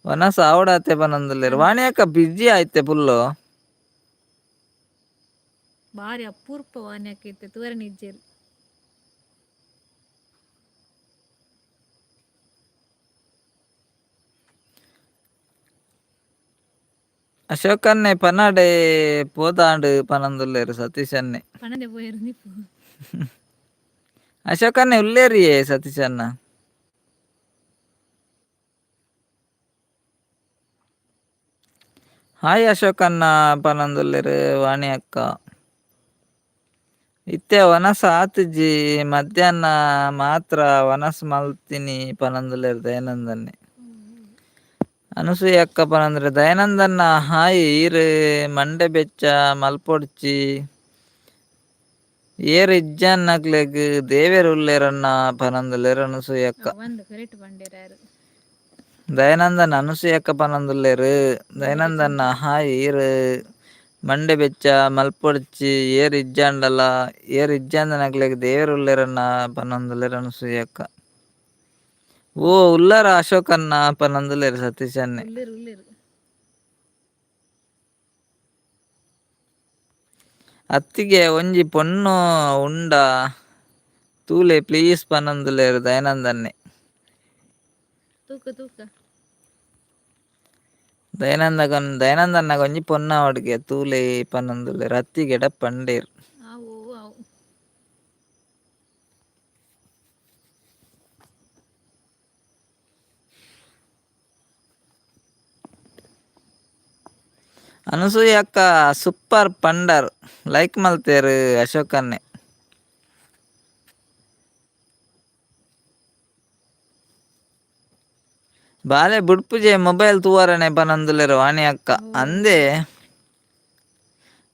Speaker 2: ವನಸ ಆವಡಾತೆ ಪನಂದುಲ್ಲೇರು. ವಾಣಿ ಅಕ್ಕ ಬಿಜಿ ಆಯ್ತೆ ಫುಲ್ಲು
Speaker 1: ಬಾರಿ ಅಪೂರ್ವ ವಾಣಿ ಅಕ್ಕ ಇತ್ತೆ ತೂರ ನಿಜ್ಜೆರು.
Speaker 2: ಅಶೋಕ್ ಅಣ್ಣೆ ಪನಾಡೆ ಪೋದಾಂಡ್ ಪನಂದುಲ್ಲೇರು ಸತೀಶ್ ಅಣ್ಣೆ.
Speaker 1: ಪಣದೆ ಪೋಯರು ನಿಪ್ಪು
Speaker 2: ಅಶೋಕ್ ಅಣ್ಣೆ ಉಲ್ಲೇರಿಯೇ ಸತೀಶ್ ಅಣ್ಣ. ಹಾಯ್ ಅಶೋಕ್ ಅಣ್ಣ ಪನಂದುಲ್ಲೇರು ವಾಣಿ ಅಕ್ಕ. ಇತ್ತೆ ವನಸ ಆತುಜಿ ಮಧ್ಯಾಹ್ನ ಮಾತ್ರ ವನಸ್ ಮಲ್ತೀನಿ ಪನಂದುಲ್ಲೇರು ದಯಾನಂದನ್ನೇ. ಅನಸೂಯ ಅಕ್ಕ ಪನಂದ್ರೆ ದಯಾನಂದನ್ನ ಹಾಯ್ ಈರ್ ಮಂಡೆ ಬೆಚ್ಚ ಮಲ್ಪೊಡ್ಚಿ ಏರ್ ಇಜ್ಜಾನ್ ನಕ್ಲೆಗ್ ದೇವೇರ್ ಉಲ್ಲೇರನ್ನ ಪನಂದುಲ್ಲೇರು ಅನಸೂಯ ಅಕ್ಕ.
Speaker 1: ಒಂದು ಕರೆಕ್ಟ್ ಬಂದಿರಾರು
Speaker 2: ದಯಾನಂದನ್ ಅನಸೂಯ ಅಕ್ಕ ಪನಂದುಲ್ಲೇರು. ದಯಾನಂದನ್ನ ಹಾಯ್ ಈರ್ ಮಂಡೆ ಬೆಚ್ಚ ಮಲ್ಪೊಡ್ಚಿ ಏರ್ ಇಜ್ಜಾಂಡಲ ಏರ್ ಇಜ್ಜಾಂದ ನಕ್ಲೆಗ್ ದೇವೇರ್ ಉಲ್ಲೇರನ್ನ ಪನಂದುಲ್ಲೇರು ಅನಸೂಯ ಅಕ್ಕ. ಓ ಉಲ್ಲಾರ ಅಶೋಕ್ ಅಣ್ಣ ಪನಂದುಲ್ಲೇರು ಸತೀಶ್ ಅಣ್ಣೆ.
Speaker 1: ಉಳ್ಳೇರು ಉಳ್ಳೇರು
Speaker 2: ಅತ್ತಿಗೆ ಒಂಜಿ ಪೊಣ್ಣು ಉಂಡ ತೂಲೆ ಪ್ಲೀಸ್ ಪನಂದುಲ್ಲೇರು ದಯಾನಂದನ್ನೇ.
Speaker 1: ತೂಕ ತೂಕ
Speaker 2: ದಯಾನಂದನ್ನಗ ಒಂಜಿ ಪೊನ್ನ ಅವಡ್ಗೆ ತೂಲೆ ಪನಂದುಲ್ಲೇರು ಅತ್ತಿಗೆಡ ಪಂಡೇರು.
Speaker 1: ಅವು ಅವು
Speaker 2: ಅನಸೂಯ ಅಕ್ಕ ಸೂಪರ್ ಪಂಡರ್ ಲೈಕ್ ಮಲ್ತೇರು ಅಶೋಕ್ ಅಣ್ಣೆ. ಬಾಲೆ ಬುಡ್ಪುಜೆ ಮೊಬೈಲ್ ತೂವರನೆ ಪನಂದುಲ್ಲೇರು ವಾಣಿ ಅಕ್ಕ. ಅಂದೆ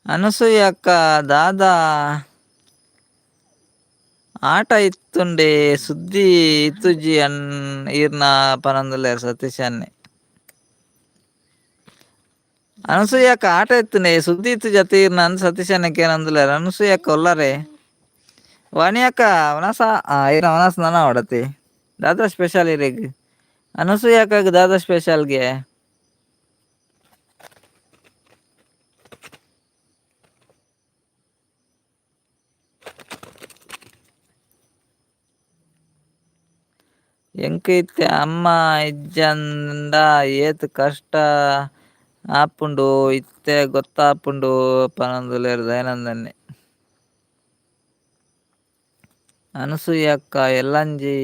Speaker 2: ಅನಸೂಯ ಅಕ್ಕ ದಾದಾ ಆಟ ಇತ್ತುಂಡೆ ಸುದ್ದಿ ಇತ್ತುಜಿ ಈರ್ನ ಪನಂದುಲ್ಲೇರು ಸತೀಶ್ ಅಣ್ಣೆ. ಅನಸೂಯ ಅಕ್ಕ ಆಟ ಇತ್ತುಂಡೆ ಸುದ್ದಿ ಇತ್ತು ಜತೆ ಈರ್ನ ಅಂದ್ ಸತೀಶ್ ಅಣ್ಣಕ್ಕೆ ಏನಂದುಲ್ಲೇರು. ಅನಸೂಯ ಅಕ್ಕ ಒಲ್ಲಾರೆ ವಾಣಿ ಅಕ್ಕ ವನಸ ಈರ್ನ ವನಸ್ ನನ ಅವಡತೆ ದಾದಾ ಸ್ಪೆಷಲ್ ಇರೆಗ್ ಅನಸೂಯ ಅಕ್ಕಗ್ ದಾದಾ ಸ್ಪೆಷಲ್ಗೆ ಎಂಕ್ ಇತ್ತೆ ಅಮ್ಮ ಇಜ್ಜಂಡ ಏತ್ ಕಷ್ಟ ಆಪುಂಡು ಇತ್ತೆ ಗೊತ್ತಾಪುಂಡು ಪನಂದುಲ್ಲೇರು ದಯಾನಂದನ್ನೇ. ಅನಸೂಯ ಅಕ್ಕ ಎಲ್ಲಂಜಿ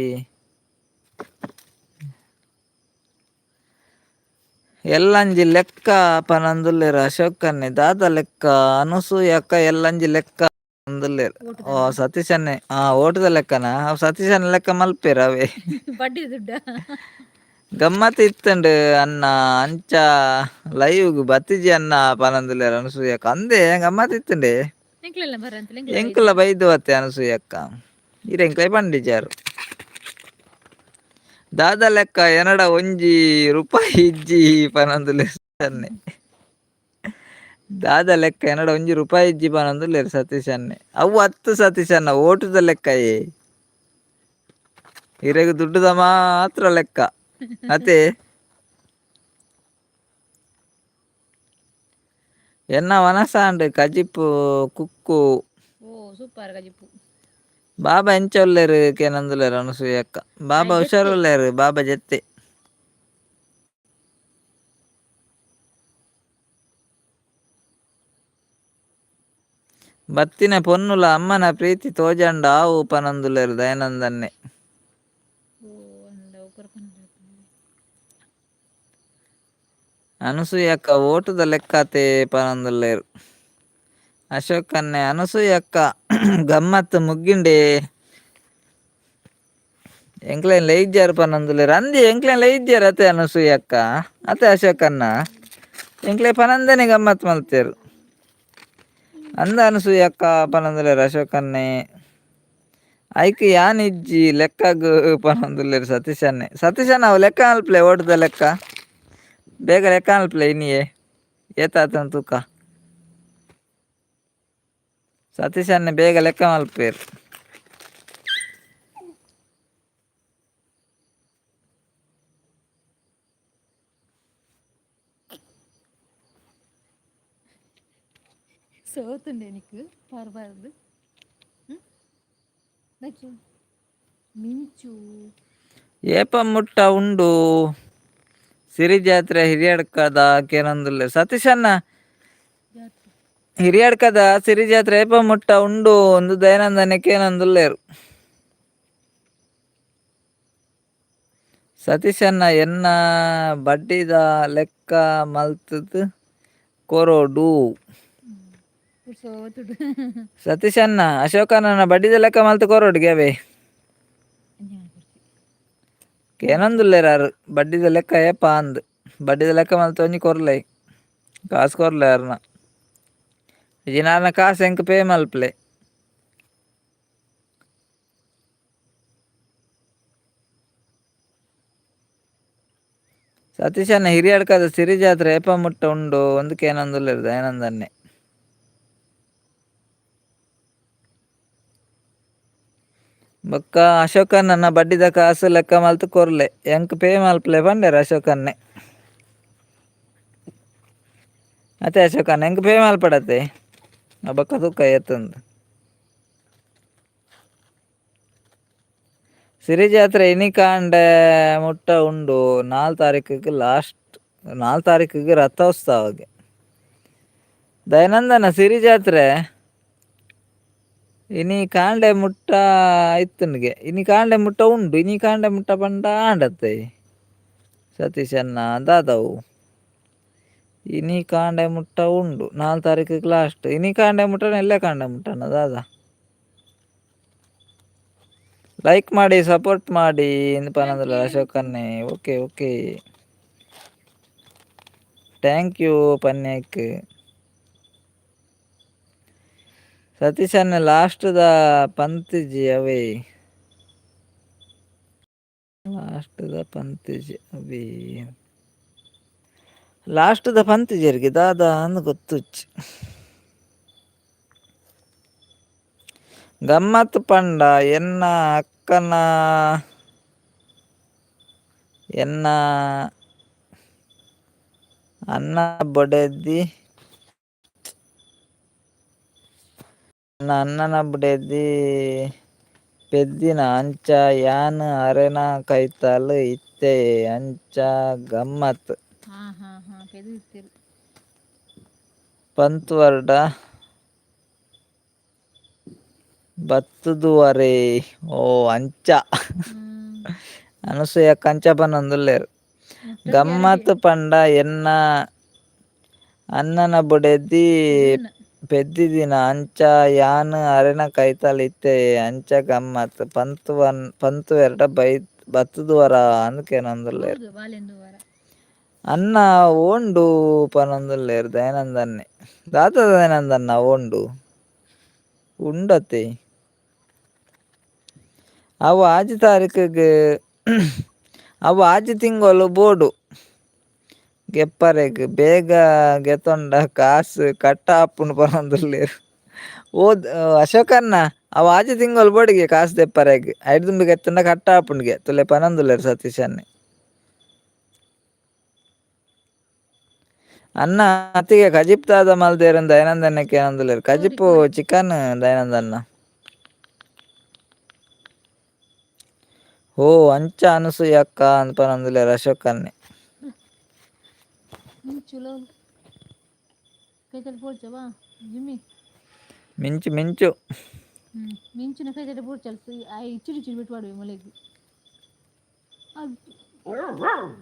Speaker 2: ಲೆಕ್ಕ ಪನಂದುಲ್ಲೇರು ಅಶೋಕ್ ಅಣ್ಣೆ. ದಾದ ಲೆಕ್ಕ ಅನಸೂಯ ಅಕ್ಕ ಎಲ್ಲಂಜಿ ಲೆಕ್ಕ ಪನಂದುಲ್ಲೇರು. ಓ ಸತೀಶ್ ಅಣ್ಣೆ ಓಟದ ಲೆಕ್ಕನ ಅವು ಸತೀಶ್ ಅಣ್ಣ ಲೆಕ್ಕ ಮಲ್ಪೇರು ಅವೇ
Speaker 1: ಬಡ್ಡಿ ದುಡ್ಡ
Speaker 2: ಗಮ್ಮತ್ ಇತ್ತಂಡ್ ಅನ್ನ ಅಂಚ ಲೈವ್ ಬತ್ತಿಜಿ ಅನ್ನ ಪನಂದುಲ್ಲೇರು ಅನಸೂಯ ಅಕ್ಕ. ಅಂದೆ ಗಮ್ಮತ್ ಇತ್ತಂಡೆ
Speaker 1: ಎಂಕ್ಲೆಲ್ಲ ಬರಂತಲ್ಲ
Speaker 2: ಎಂಕುಲ ಬೈದು ಬತ್ತೆ ಅನಸೂಯ ಅಕ್ಕ ಈರೆಂಕ್ಲೆ ಪಂಡಿಜಾರು. ದಾದ ಲೆಕ್ಕ ಎನಡ ಒಂಜಿ ರೂಪಾಯಿ ಇಜ್ಜಿ ಪನಂದುಲ್ಲೇರು ಅಣ್ಣೆ. ದಾದ ಲೆಕ್ಕ ಎನಡ ಒಂಜಿ ರೂಪಾಯಿ ಇಜ್ಜಿ ಪನಂದುಲ್ಲೇರು ಸತೀಶ್ ಅಣ್ಣೆ. ಅವು ಹತ್ತು ಸತೀಶ್ ಅಣ್ಣ ಓಟದ ಲೆಕ್ಕಯೇ ಇರೆಗ್ ದುಡ್ಡುದ ಮಾತ್ರ ಲೆಕ್ಕ ಅತೆ. ಎನ್ನ ವನಸಾಂಡ್ ಕಜಿಪ್ಪು ಕುಕ್ಕು
Speaker 1: ಓ ಸೂಪರ್ ಗಜಿಪ್ಪು.
Speaker 2: ಬಾಬಾ ಎಂಚೊಲ್ಲೇರು ಕೇನಂದುಲ್ಲೇರು ಅನಸೂಯ ಅಕ್ಕ. ಬಾಬಾ
Speaker 1: ಆಯ್ ಜೆತ್ತೆ
Speaker 2: ಹುಷಾರುಲ್ಲೇರು ಬಾಬಾ ಜೆತ್ತೆ. ಬತ್ತಿನ ಪೊನ್ನುಲ ಅಮ್ಮನ ಪ್ರೀತಿ ತೋಜಂಡ ಆವು ಪನಂದುಲ್ಲೇರು ದಯಾನಂದನ್ನೇ.
Speaker 1: ಓ ಅಂಡ ಉಪ್ಪರ್ಕಂಡ
Speaker 2: ಅನಸೂಯ ಅಕ್ಕ ಓಟುದ ಲೆಕ್ಕಾತೆ ಪನಂದುಲ್ಲೇರು. ಅಶೋಕ್ ಅನ್ನೆ ಅನಸೂಯ ಅಕ್ಕ ಗಮ್ಮತ್ ಮುಗ್ಗಿಂಡೆ ಎಂಕ್ಲೆನ್ ಲೈಜ್ಜಾರು ಪನಂದುಲ್ಲೇರು. ಅಂದಿ ಎಂಕ್ಲೆನ್ ಲೈಜ್ಜಾರು ಅತೆ ಅನಸೂಯ ಅಕ್ಕ ಅತೆ ಅಶೋಕ್ ಅನ್ನ ಎಂಕ್ಲೆ ಪನಂದನೆ ಗಮ್ಮತ್ ಮಲ್ತೆರು. ಅಂದ ಅನಸೂಯ ಅಕ್ಕ ಪನಂದುಲ್ಲೇರು ಅಶೋಕ್ ಅನ್ನೆ. ಐಕ್ ಯಾನ್ ಇಜ್ಜಿ ಲೆಕ್ಕಗ್ ಪನಂದುಲ್ಲೇರು ಸತೀಶ್ ಅನ್ನೆ. ಸತೀಶ್ ಅಣ್ಣ ಅವು ಲೆಕ್ಕ ಮಲ್ಪಲೆ ಓಟುದ ಲೆಕ್ಕ ಬೇಗ ಲೆಕ್ಕ ಮಲ್ಪಲೆ ಇನ್ನಿಯೇ ಏತಾತುಂಡು ತೂಕ. ಸತೀಶ್ ಅನ್ನೆ ಬೇಗ ಲೆಕ್ಕ ಮಲ್ಪೇರು.
Speaker 1: ಸೋತುಂಡೆ ನಿಕ್ಕು ಪರ್ಬಾರ್ದು ಮಿಂಚು
Speaker 2: ಏಪ ಮುಟ್ಟ ಉಂಡು ಸಿರಿ ಜಾತ್ರೆ ಹಿರಿಯಡ್ಕದ ಕೇನಂದುಲ್ಲೇರು. ಸತೀಶ್ ಅಣ್ಣ
Speaker 1: ಜಾತ್ರೆ
Speaker 2: ಹಿರಿಯಡ್ಕದ ಸಿರಿ ಜಾತ್ರೆ ಏಪ ಮುಟ್ಟ ಉಂಡು ಒಂದು ದಯಾನಂದನೆ ಕೇನಂದುಲ್ಲೇರು. ಸತೀಶ್ ಅಣ್ಣ ಎನ್ನ ಬಡ್ಡಿದ ಲೆಕ್ಕ ಮಲ್ತುದು ಕೊರೋಡು.
Speaker 1: ಸೋತುಡು
Speaker 2: ಸತೀಶ್ ಅಣ್ಣ ಅಶೋಕ್ ಅಣ್ಣನ ಬಡ್ಡಿದ ಲೆಕ್ಕ ಮಲ್ತು ಕೊರೋಡು ಗೆವೆ ಕೇನೊಂದುಲ್ಲೇರಾರು ಬಡ್ಡಿದ ಲೆಕ್ಕ ಏಪ ಅಂದ್ ಬಡ್ಡಿದ ಲೆಕ್ಕ ಮಲ್ತು ಒಂಜಿ ಕೊರ್ಲೈ ಕಾಸು ಕೊರ್ಲೆ ಅರ್ನ ಇಜಿನಾರ್ನ ಕಾಸು ಎಂಕ್ ಪೇ ಮಲ್ಪಲೆ. ಸತೀಶ್ ಅಣ್ಣ ಹಿರಿಯಡ್ಕದ ಸಿರಿ ಜಾತ್ರೆ ಏಪ ಮುಟ್ಟ ಉಂಡು ಒಂದು ಕೇನಂದುಲ್ಲೇರು ದಯಾನಂದನ್ನೇ. ಬೊಕ್ಕ ಅಶೋಕ್ ಅಣ್ಣನ ಬಡ್ಡಿದ ಕಾಸು ಲೆಕ್ಕ ಮಲ್ತು ಕೊರ್ಲೆ ಎಂಕ್ ಪೇ ಮಲ್ಪಲೆ ಪಂಡೇರು ಅಶೋಕ್ ಅನ್ನೆ. ಅತೆ ಅಶೋಕ್ ಅಣ್ಣ ಎಂಕ್ ಪೇ ಮಲ್ಪಡತೆ ಬೊಕ್ಕ ತೂಕ ಏತುಂಡು. ಸಿರಿ ಜಾತ್ರೆ ಇನಿ ಕಾಂಡೆ ಮುಟ್ಟ ಉಂಡು 4 ತಾರೀಕಿಗ್ ಲಾಸ್ಟ್ 4 ತಾರೀಕಿಗ್ ರಥೋತ್ಸವಗೆ. ದಯಾನಂದನ ಸಿರಿ ಜಾತ್ರೆ ಇನಿ ಕಾಂಡೆ ಮುಟ್ಟ ಐತುಂಡ್ಗೆ ಇನಿ ಕಾಂಡೆ ಮುಟ್ಟ ಉಂಡು ಇನಿ ಕಾಂಡೆ ಮುಟ್ಟ ಪಂಡ ಆಂಡತೆ ಸತೀಶ್ ಅಣ್ಣ ದಾದವು ಇನಿ ಕಾಂಡೆ ಮುಟ್ಟ ಉಂಡು 4 ತಾರೀಕಿಗ್ ಲಾಸ್ಟ್. ಇನಿ ಕಾಂಡೆ ಮುಟ್ಟನ ಎಲ್ಲೆ ಕಾಂಡೆ ಮುಟ್ಟನ ದಾದ ಲೈಕ್ ಮಾಡಿ ಸಪೋರ್ಟ್ ಮಾಡಿ ಎಂದು ಪನಂದುಲ್ಲ ಅಶೋಕ್ ಅನ್ನೆ. ಓಕೆ ಓಕೆ ಥ್ಯಾಂಕ್ ಯು ಪನ್ಯಕ್. ಸತೀಶ್ ಅನ್ನೆ ಲಾಸ್ಟ್ದ ಪಂತಿಜಿ ಅವೇ ಲಾಸ್ಟ್ದ ಪಂತಿಜಿ ಅವೇ ಲಾಸ್ಟ್ದ ಪಂತಿಜರಿಗೆ ದಾದ ಅಂದ್ ಗೊತ್ತುಚ್ಚಿ ಗಮ್ಮತ್ ಪಂಡ ಎನ್ನ ಅಕ್ಕನ ಎನ್ನ ಅನ್ನ ಬೊಡೆದಿ ನನ್ನ ಅಣ್ಣನ ಬುಡೆದಿ ಪೆದ್ದಿನ ಅಂಚ ಯಾನ್ ಅರೆನ ಕೈತಲ್ ಇತ್ತೆ ಅಂಚ ಗಮ್ಮತ್ ಪಂತುವರ್ಡ ಬತ್ತುದುವರೆ ಓ ಅಂಚ ಅನಸೂಯ ಕಂಚ ಪನೊಂದುಲ್ಲೇರು. ಗಮ್ಮತ್ ಪಂಡ ಎನ್ನ ಅನ್ನನ ಬುಡೆದಿ ಪೆದ್ದಿದಿನ ಅಂಚ ಯಾನ್ ಅರೆನ ಕೈತಲ್ ಇತ್ತೆ ಅಂಚ ಗಮ್ಮತ್ ಪಂತು ಎರಡ ಬತ್ತುದುವರ ಅಂದ್ ಕೇನೊಂದುಲ್ಲೇರು. ಅನ್ನ ಓಂಡು ಪನೊಂದುಲ್ಲೇರು ದಯಾನಂದನ್ನೇ. ದಾತ ದಯಾನಂದನ್ನ ಓಂಡು ಉಂಡತೆ ಅವು ಆಜಿ ತಾರೀಕಿಗ್ ಅವು ಆಜಿ ತಿಂಗೊಲು ಬೋಡು ಗೆಪ್ಪರೆಗ್ ಬೇಗ ಗೆತೊಂಡ ಕಾಸು ಕಟ್ಟ ಆಪುಂಡು ಪನೊಂದುಲ್ಲೇರು. ಓದ್ ಅಶೋಕ್ ಅಣ್ಣ ಅವು ಆಜಿ ತಿಂಗೊಲು ಬೋಡಿಗೆ ಕಾಸು ದೆಪ್ಪರೆಗ್ ಐಟ್ ದುಂಬು ಗೆತ್ತುಂಡ ಕಟ್ಟ ಆಪುಂಡ್ಗೆ ತುಲೆ ಪನೊಂದುಲ್ಲೇರು ಸತೀಶ್ ಅನ್ನೆ. ಅನ್ನ ಅತ್ತಿಗೆ ಕಜಿಪ್ತಾದ ಮಲ್ದೇರನ್ ದೈನಂದನಕ್ಕೆ ಏನಂದಿಲ್ಲ
Speaker 1: ಕೋರಿ
Speaker 2: ಕಜಿಪ್ಪು
Speaker 1: ಕೋರಿ
Speaker 2: ಚಿಕನ್ ದೈನಂದನ್ನ ಓ ಅಂಚ ಅನಸೂಯ ಅಕ್ಕ ಅನ್ಪನಂದಿಲ್ಲ ಅಶೋಕನ್ನೇ
Speaker 1: ಮಿಂಚುlo ಕೈತಲ್ ಪೋಡ್ಚವಾ ಜಿಮ್ಮಿ
Speaker 2: ಮಿಂಚು ಮಿಂಚು
Speaker 1: ಮಿಂಚಿನ ಕೈತಲ್ ಪೋಡ್ಚಲ್ ಆ ಇಚ್ಚಿಡಿ ಇಚ್ಚಿಡಿ ಬಿಟ್ಟು ಮಾಡುವೆ ಮೊಲೆಗೆ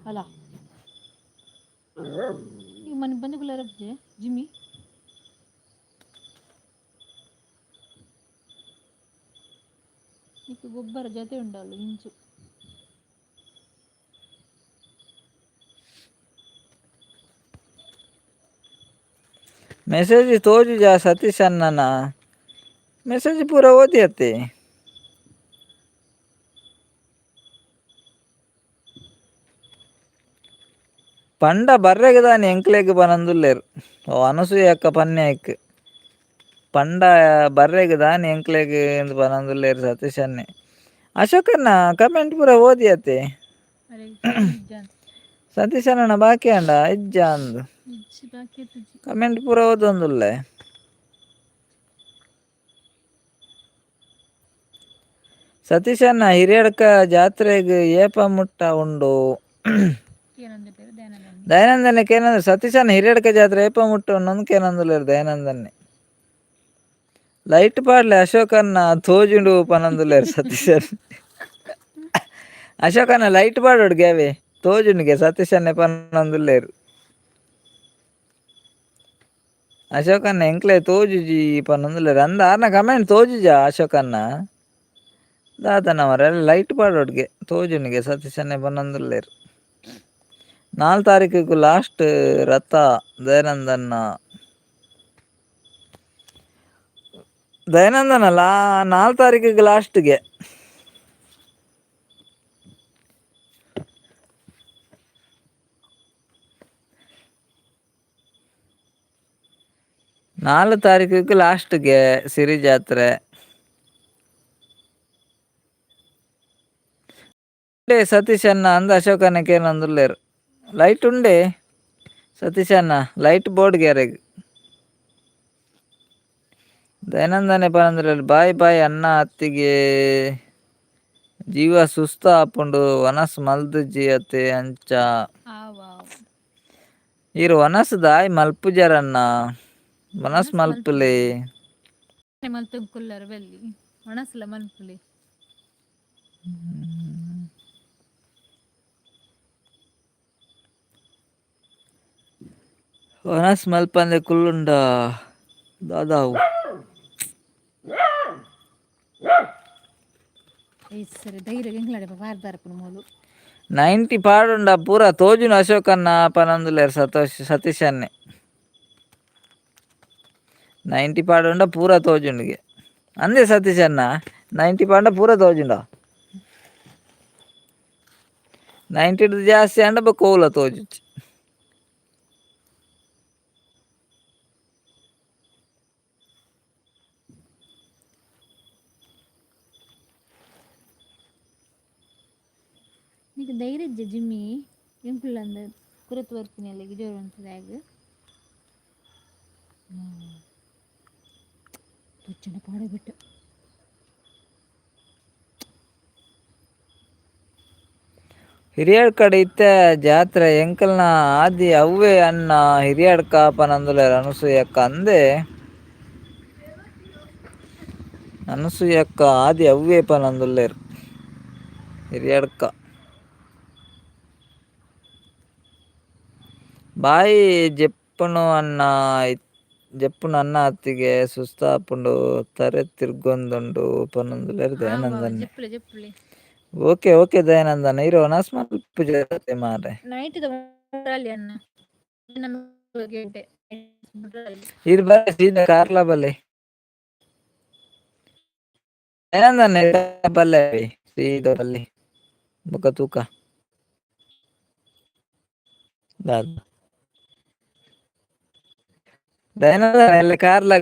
Speaker 1: ಅಲ್ಲ ಈಗ ಮನೆ ಬಂದకుల ರಬ್ಜೆ ಜಿಮ್ಮಿ ಈಗ ಗೊಬ್ಬರ ಜೊತೆ ಉಂಡಲ್ಲ ಮಿಂಚು
Speaker 2: ಮೆಸೇಜ್ ತೋಜು ಜಾ ಸತೀಶ್ ಅಣ್ಣನ ಮೆಸೇಜ್ ಪೂರ ಓದಿಯತ್ತೆ ಪಂಡ ಬರ್ರೆಗ್ ದಾನಿ ಎಂಕ್ಲೆಗ್ ಬನಂದುಲ್ಲೇರು ಓ ಅನಸೂಯ ಅಕ್ಕ ಪನ್ಯಾಯ್ಕ್ ಪಂಡ ಬರ್ರೆಗ್ ದಾನಿ ಎಂಕ್ಲೆಗ್ ಇಂದ್ ಬನಂದುಲ್ಲೇರು ಸತೀಶ್ ಅನ್ನೆ ಅಶೋಕನ್ನ ಕಮೆಂಟ್ ಪೂರ ಓದಿಯತ್ತೆ ಸತೀಶ್ ಅಣ್ಣನ ಬಾಕಿ ಅಂಡ ಇಜ್ಜ ಅಂದ್ ಕಮೆಂಟ್ ಪೂರ ಓದೊಂದುಲ್ಲೆ ಸತೀಶ್ ಅಣ್ಣ ಹಿರಿಯಡ್ಕ ಜಾತ್ರೆಗ್ ಏಪ ಮುಟ್ಟ ಉಂಡು ದಯಾನಂದನ್ನೇ ಏನಂದ್ರೆ ಸತೀಶ್ ಅಣ್ಣ ಹಿರಿಯಡ್ಕ ಜಾತ್ರೆ ಏಪ ಮುಟ್ಟ ಉಂಡು ಕೇನಂದುಲ್ಲೇರು ದಯಾನಂದನ್ನೇ ಲೈಟ್ ಪಾಡ್ಲೆ ಅಶೋಕನ್ನ ತೋಜುಂಡು ಪನಂದುಲ್ಲೇರು ಸತೀಶ್ ಅಣ್ಣ ಅಶೋಕನ್ನ ಲೈಟ್ ಪಾಡೋಡು ಗ್ಯಾವೆ ತೋಜುಂಡ್ಗೆ ಸತೀಶ್ ಅನ್ನೆ ಪನಂದುಲ್ಲೇರು ಅಶೋಕನ್ನ ಎಂಕ್ಲೆ ತೋಜುಜಿ ಪನಂದುಲ್ಲೇರು ಅಂದ ಆರ್ನ ಕಮೆಂಟ್ ತೋಜುಜ ಅಶೋಕನ್ನ ದಾದನ ಮರ ಲೈಟ್ ಪಾಡೋಡ್ಗೆ ತೋಜುನಿಗೆ ಸತೀಶ್ ಅನ್ನೆ ಪನಂದುಲ್ಲೇರು 4 ತಾರೀಕಿಗೆ ಲಾಸ್ಟ್ ರಥ ದಯಾನಂದನ್ನ 4 ತಾರೀಕಿಗೆ ಲಾಸ್ಟ್ಗೆ 4 ತಾರೀಕಿಗೆ ಲಾಸ್ಟ್ಗೆ ಸಿರಿ ಜಾತ್ರೆ ಸತೀಶ್ ಅಣ್ಣ ಅಂದ ಅಶೋಕನಕ್ಕೆ ಏನಂದುಲ್ಲೇರು ಲೈಟ್ ಉಂಡೆ ಸತೀಶ್ ಅಣ್ಣ ಲೈಟ್ ಬೋರ್ಡ್ ಗ್ಯಾರೆಗ್ ದೈನಂದನೆ ಪನಂದುಲ್ಲೇರು ಬಾಯ್ ಬಾಯ್ ಅಣ್ಣ ಅತ್ತಿಗೆ ಜೀವ ಸುಸ್ತ ಆಪುಂಡು ವನಸ್ ಮಲ್ದಜ್ಜಿ ಅತ್ತೆ ಅಂಚ ಇರು ವನಸ್ ದಾಯ್ ಮಲ್ಪುಜರನ್ನ ವನಸ್ ಮಲ್ಪುಲೆ
Speaker 1: ಮಲ್ತುಂಕುಲ್ಲರು ಬೆಲ್ಲಿ ಒಣಸ್ಲ ಮಲ್ಪುಲೆ
Speaker 2: ವನಸ್ ಮಲ್ಪಂದೆ ಕುಲ್ಲುಂಡ ದಾದಾವು
Speaker 1: ಸರಿ ಧೈರ್ಯ ಎಂಗ್ಲಾಡೆ ಬಾರ್ದಾರಪ್ಪನ ಮೂಲು
Speaker 2: 90 ಪಾಡುಂಡ ಪೂರ ತೋಜುನ ಅಶೋಕನ್ನ ಪನಂದುಲ್ಲೇರು ಸತೀಶ್ ಅನ್ನೆ 90 ಪಾಡುಂಡ ಪೂರ ತೋಜುಂಡ್ಗೆ ಅಂದೆ ಸತೀಶ್ ಅಣ್ಣ 90 ಪಾಂಡ ಪೂರ ತೋಜುಂಡ 90 ಜಾಸ್ತಿ ಅಂಡ ಕೋಲ ತೋಜುಚ್ಚಿ
Speaker 1: నీకు ధైర్యం ఇచ్చే జిమ్మి ఎంపులందరూ కురత్ వర్క్ నెలకి జోరు ఉంటుంది వచ్చిన పాడబెట్టు
Speaker 2: ಹಿರಿಯಡ್ ಕಡೆ ಇತ್ತೆ ಜಾತ್ರೆ ಎಂಕಲ್ನ ಆದಿ ಅವ್ವೆ ಅನ್ನ ಹಿರಿಯಡ್ಕ ಪನಂದುಲ್ಲೇರು ಅನಸೂಯಕ್ಕ ಅಂದೆ ಅನಸೂಯಕ್ಕ ಆದಿ ಅವ್ವೆ ಪನಂದುಲ್ಲೇರು ಹಿರಿಯಡ್ಕ ಬಾಯಿ ಜೆಪ್ಪುನು ಅನ್ನ ಜೆಪ್ಪುನು ಅನ್ನ ಅತ್ತಿಗೆ ಸುಸ್ತಾಪುಂಡು ತರೆ ತಿರ್ಗೊಂದುಂಡು ಪನಂದುಲ್ಲೇರು ದಯಾನಂದನ್ನೇ ಓಕೆ ಓಕೆ ದಯಾನಂದನ ಇರೋ ವನಸ್ ಮಲ್ಪುಜತೆ ಮಾರೆ ಇದು ಬರ ಸೀದಾ ಕಾರ್ಲ ಬಲ್ಲೆ ದಯಾನಂದನ ಬಲ್ಲೆ ಸೀದಾ ಬಲ್ಲಿ ಬುಕ್ಕ ತೂಕ ದಯಾನಂದನ ಕಾರ್ಲ